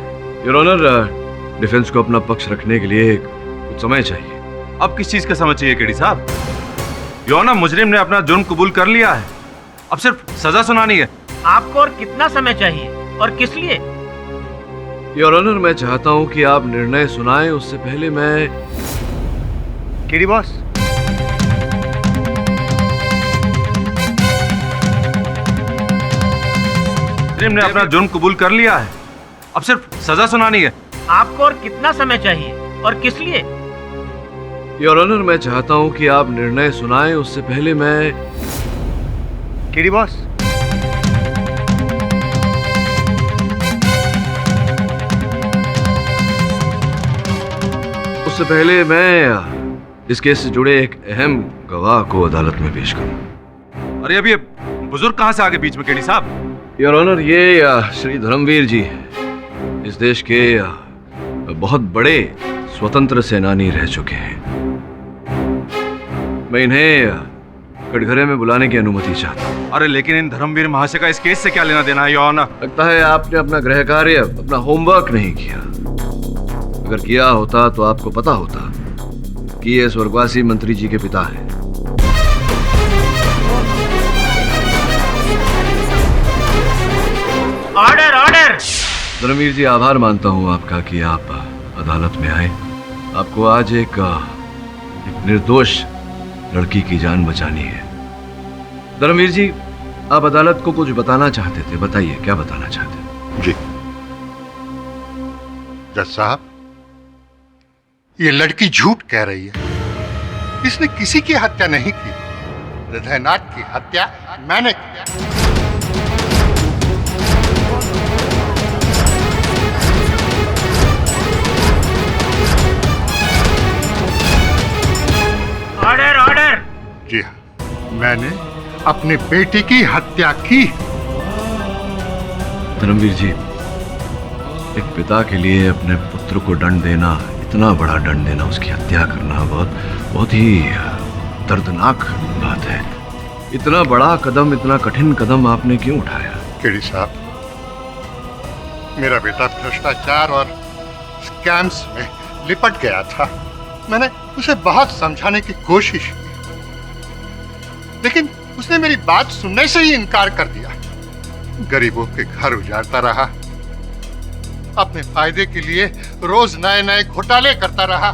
योर ऑनर, डिफेंस को अपना पक्ष रखने के लिए कुछ समय चाहिए। अब किस चीज का समय चाहिए केडी साहब? योर ऑनर, मुजरिम ने अपना जुर्म कबूल कर लिया है, अब सिर्फ सजा सुनानी है। आपको और कितना समय चाहिए और किस लिए? योर ऑनर, मैं चाहता हूं कि आप निर्णय सुनाएं, उससे पहले मैं। केडी बॉस मुजरिम ने अपना जुर्म कबूल कर लिया है, अब सिर्फ सजा सुनानी है। आपको और कितना समय चाहिए और किस लिए? योर ऑनर, मैं चाहता हूं कि आप निर्णय सुनाएं, उससे पहले मैं। केडी बॉस उससे पहले मैं इस केस से जुड़े एक अहम गवाह को अदालत में पेश करूं। अरे अभी बुजुर्ग कहां से आगे बीच में केडी साहब? योर ऑनर, ये श्री धर्मवीर जी इस देश के बहुत बड़े स्वतंत्र सेनानी रह चुके हैं। मैं इन्हें कटघरे में बुलाने की अनुमति चाहता हूँ। अरे लेकिन इन धर्मवीर महाशय का इस केस से क्या लेना देना है योर ऑनर? लगता है आपने अपना गृह कार्य, अपना होमवर्क नहीं किया। अगर किया होता तो आपको पता होता कि ये स्वर्गवासी मंत्री जी के पिता हैं। Order order. धर्मवीर जी, आभार मानता हूं आपका कि आप अदालत में आए। आपको आज एक निर्दोष लड़की की जान बचानी है। धर्मवीर जी, आप अदालत को कुछ बताना चाहते थे, बताइए क्या बताना चाहते थे? जी जज साहब, ये लड़की झूठ कह रही है। इसने किसी की हत्या नहीं की। हृदयनाथ की हत्या मैंने की। Order order. जी हाँ, मैंने अपने बेटे की हत्या की। धर्मवीर जी, एक पिता के लिए अपने पुत्र को दंड देना, इतना बड़ा दंड देना, उसकी हत्या करना बहुत ही दर्दनाक बात है। इतना बड़ा कदम, इतना कठिन कदम आपने क्यों उठाया? केडी साहब, मेरा बेटा भ्रष्टाचार और स्कैम्स में लिपट गया था। मैंने उसे बहुत समझाने की कोशिश की, लेकिन उसने मेरी बात सुनने से ही इनकार कर दिया। गरीबों के घर उजाड़ता रहा, अपने फायदे के लिए रोज नए नए घोटाले करता रहा।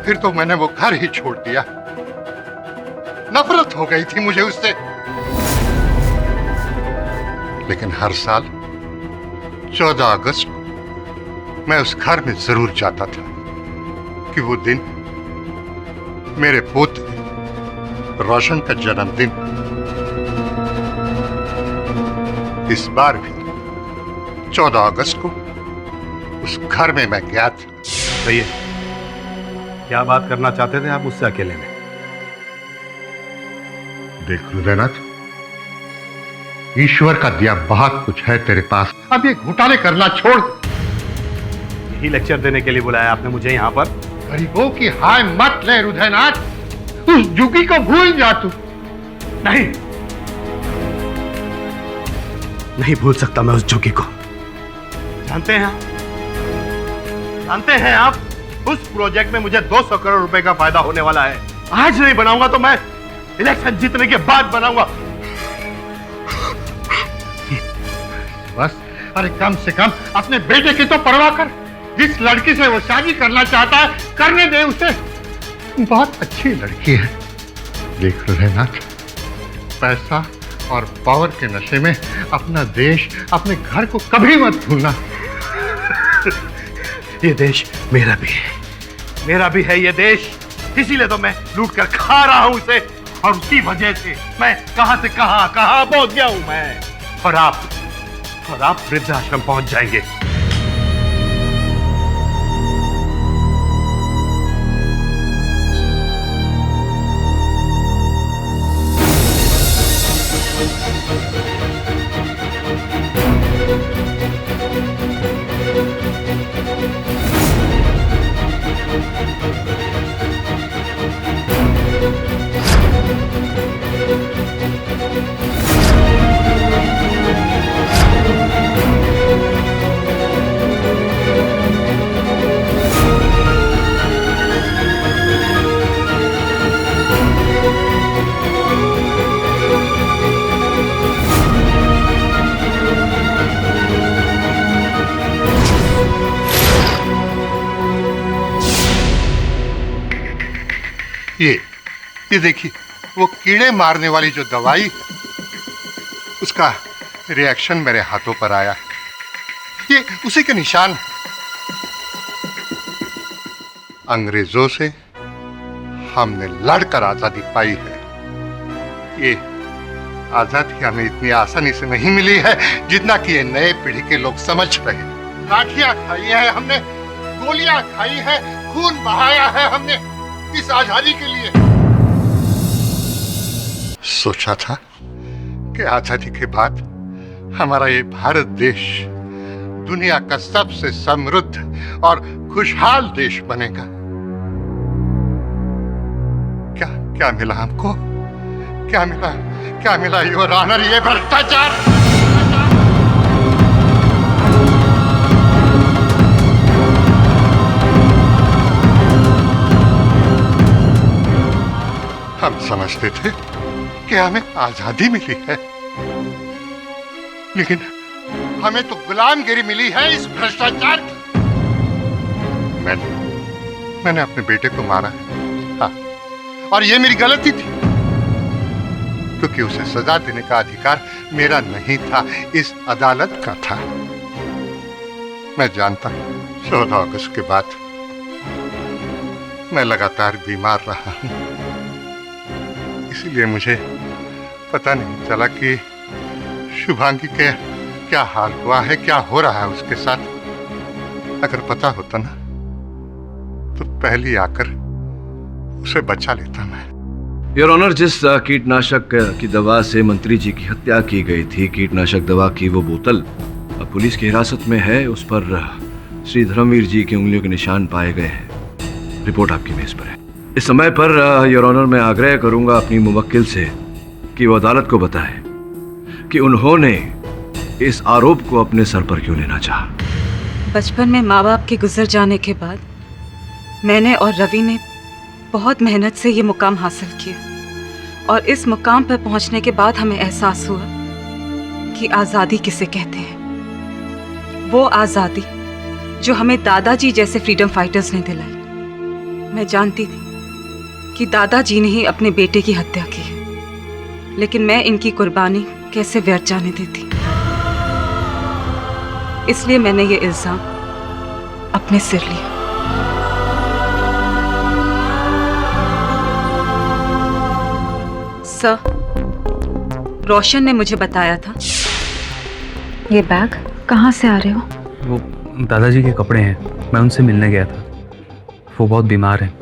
फिर तो मैंने वो घर ही छोड़ दिया। नफरत हो गई थी मुझे उससे। लेकिन हर साल 14 अगस्त को मैं उस घर में जरूर जाता था कि वो दिन मेरे पोते रोशन का जन्मदिन। इस बार भी 14 अगस्त को उस घर में मैं गया था। सही है, क्या बात करना चाहते थे आप मुझसे अकेले में? देख हृदयनाथ, ईश्वर का दिया बहुत कुछ है तेरे पास, अब ये घोटाले करना छोड़। यही लेक्चर देने के लिए बुलाया आपने मुझे यहाँ पर? गरीबों की हाय मत ले रुधनाथ, उस जुगी को भूल जा तू। नहीं, नहीं भूल सकता मैं उस जुगी को। जानते हैं आप, उस प्रोजेक्ट में मुझे 200 करोड़ रुपए का फायदा होने वाला है। आज नहीं बनाऊंगा तो मैं इलेक्शन जीतने के बाद बनाऊंगा। बस, अरे कम से कम अपने बेटे की तो परवाह कर। जिस लड़की से वो शादी करना चाहता है करने दे उसे, बहुत अच्छी लड़की है। देख रुधनाथ, पैसा और पावर के नशे में अपना देश, अपने घर को कभी मत भूलना। ये देश मेरा भी है ये देश, इसीलिए तो मैं लूट कर खा रहा हूं इसे, और उसी वजह से मैं कहां से कहां पहुंच गया हूं मैं। और आप वृद्धाश्रम पहुंच जाएंगे। ये देखिए, वो कीड़े मारने वाली जो दवाई, उसका रिएक्शन मेरे हाथों पर आया है। ये उसी के निशान। अंग्रेजों से हमने लड़कर आजादी पाई है। ये आजादी हमें इतनी आसानी से नहीं मिली है जितना कि ये नए पीढ़ी के लोग समझ रहे। लाठियां खाई है हमने, गोलियां खाई है, खून बहाया है हमने इस आजादी के लिए। सोचा था कि आजादी के बाद हमारा ये भारत देश दुनिया का सबसे समृद्ध और खुशहाल देश बनेगा। क्या मिला हमको? क्या मिला योर ऑनर? ये भ्रष्टाचार। हम समझते थे कि हमें आजादी मिली है, लेकिन हमें तो गुलामगिरी मिली है इस भ्रष्टाचार की। मैंने अपने बेटे को मारा है, हाँ, और ये मेरी गलती थी, क्योंकि उसे सजा देने का अधिकार मेरा नहीं था, इस अदालत का था। मैं जानता हूं 14 अगस्त के बाद मैं लगातार बीमार रहा हूं, इसीलिए मुझे पता नहीं चला कि शुभांगी के क्या हाल हुआ है, क्या हो रहा है उसके साथ। अगर पता होता ना तो पहले आकर उसे बचा लेता मैं। योर ऑनर, जिस कीटनाशक की दवा से मंत्री जी की हत्या की गई थी, कीटनाशक दवा की वो बोतल पुलिस की हिरासत में है। उस पर श्री धर्मवीर जी की उंगलियों के निशान पाए गए हैं। रिपोर्ट आपकी मेज पर है। इस समय पर योर ऑनर, मैं आग्रह करूंगा अपनी मुवक्किल से कि वो अदालत को बताए कि उन्होंने इस आरोप को अपने सर पर क्यों लेना चाहा। बचपन में माँ बाप के गुजर जाने के बाद मैंने और रवि ने बहुत मेहनत से ये मुकाम हासिल किया, और इस मुकाम पर पहुंचने के बाद हमें एहसास हुआ कि आज़ादी किसे कहते हैं। वो आज़ादी जो हमें दादाजी जैसे फ्रीडम फाइटर्स ने दिलाई। मैं जानती थी कि दादाजी ने ही अपने बेटे की हत्या की है, लेकिन मैं इनकी कुर्बानी कैसे व्यर्थ जाने देती। इसलिए मैंने ये इल्जाम अपने सिर लिया। सर, रोशन ने मुझे बताया था। ये बैग कहाँ से आ रहे हो? वो दादाजी के कपड़े हैं, मैं उनसे मिलने गया था। वो बहुत बीमार हैं,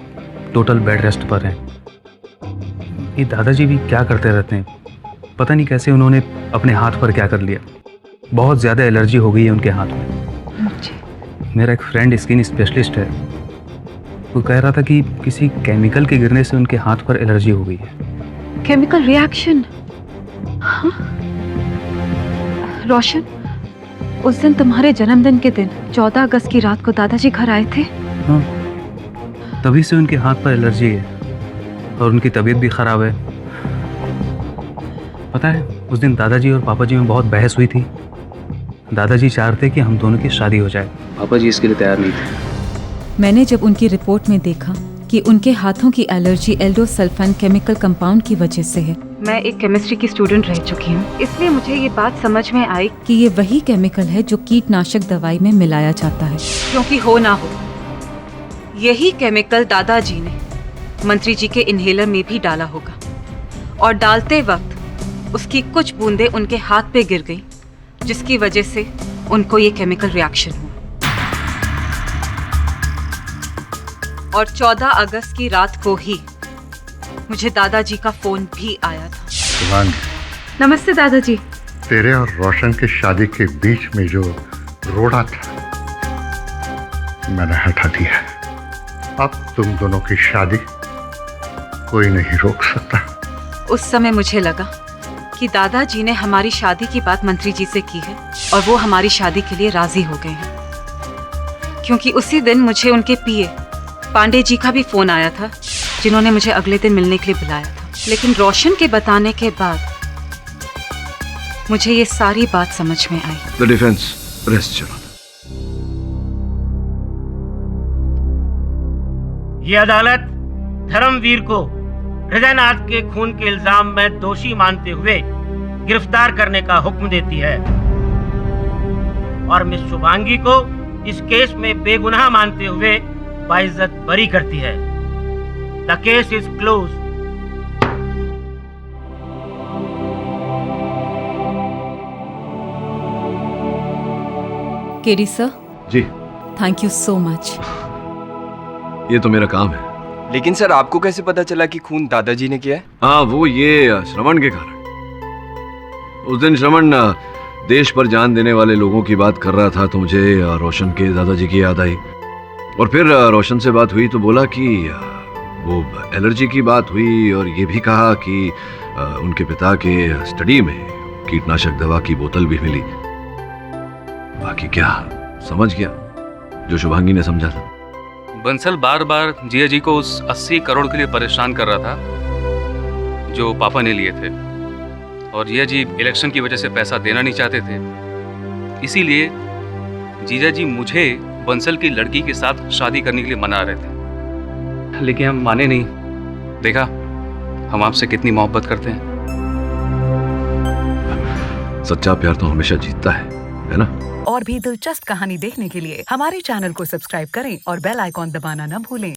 टोटल बेड रेस्ट पर हैं। ये दादाजी भी क्या करते रहते हैं, पता नहीं कैसे उन्होंने अपने हाथ पर क्या कर लिया। बहुत ज़्यादा एलर्जी हो गई है उनके हाथ में। मेरा एक फ्रेंड स्किन स्पेशलिस्ट है, वो कह रहा था कि किसी केमिकल के गिरने से उनके हाथ पर एलर्जी हो गई है। Chemical reaction? हाँ? रोशन, उस दिन तुम्हारे जन्मदिन के दिन 14 अगस्त की रात को दादाजी घर आए थे। हाँ, तभी से उनके हाथ पर एलर्जी है और उनकी तबीयत भी खराब है। पता है, उस दिन दादाजी और पापा जी में बहुत बहस हुई थी। दादाजी चाहते कि हम दोनों की शादी हो जाए। पापा जी इसके लिए तैयार नहीं थे। मैंने जब उनकी रिपोर्ट में देखा कि उनके हाथों की एलर्जी एल्डोसल्फान केमिकल कंपाउंड की वजह से है। मैं एक केमिस्ट्री की स्टूडेंट रह चुकी हूँ, इसलिए मुझे ये बात समझ में आई कि ये वही केमिकल है जो कीटनाशक दवाई में मिलाया जाता है। क्योंकि हो ना हो, यही केमिकल दादाजी ने मंत्री जी के इनहेलर में भी डाला होगा और डालते वक्त उसकी कुछ बूंदें उनके हाथ पे गिर गई, जिसकी वजह से उनको ये केमिकल रिएक्शन हुआ। और 14 अगस्त की रात को ही मुझे दादाजी का फोन भी आया था। शुभांगी, नमस्ते दादाजी। तेरे और रोशन की शादी के बीच में जो रोड़ा था मैंने हटा दिया है। अब तुम दोनों की शादी कोई नहीं रोक सकता। उस समय मुझे लगा कि दादाजी ने हमारी शादी की बात मंत्री जी से की है और वो हमारी शादी के लिए राजी हो गए हैं, क्योंकि उसी दिन मुझे उनके पीए पांडे जी का भी फोन आया था, जिन्होंने मुझे अगले दिन मिलने के लिए बुलाया था। लेकिन रोशन के बताने के बाद मुझे ये सारी बात समझ में आई। द डिफेंस रेस्ट चलो। ये अदालत धर्मवीर को हृदयनाथ के खून के इल्जाम में दोषी मानते हुए गिरफ्तार करने का हुक्म देती है और मिस शुभांगी को इस केस में बेगुनाह मानते हुए बाइज्जत बरी करती है। The case is close. KD sir. जी। Thank you so much. ये तो मेरा काम है। लेकिन सर, आपको कैसे पता चला कि खून दादाजी ने किया है? हाँ, वो ये श्रवण के कारण। उस दिन श्रवण देश पर जान देने वाले लोगों की बात कर रहा था, तो मुझे रोशन के दादाजी की याद आई। और फिर रोशन से बात हुई तो बोला कि वो एलर्जी की बात हुई और ये भी कहा कि उनके पिता के स्टडी में कीटनाशक दवा की बोतल भी मिली। बाकी क्या समझ गया जो शुभांगी ने समझा था। बंसल बार बार जिया जी को उस 80 करोड़ के लिए परेशान कर रहा था जो पापा ने लिए थे, और जिया जी इलेक्शन की वजह से पैसा देना नहीं चाहते थे। इसीलिए जीजा जी मुझे बंसल की लड़की के साथ शादी करने के लिए मना रहे थे, लेकिन हम माने नहीं। देखा हम आपसे कितनी मोहब्बत करते हैं। सच्चा प्यार तो हमेशा जीतता है ना? और भी दिलचस्प कहानी देखने के लिए हमारे चैनल को सब्सक्राइब करें और बेल आइकॉन दबाना न भूलें।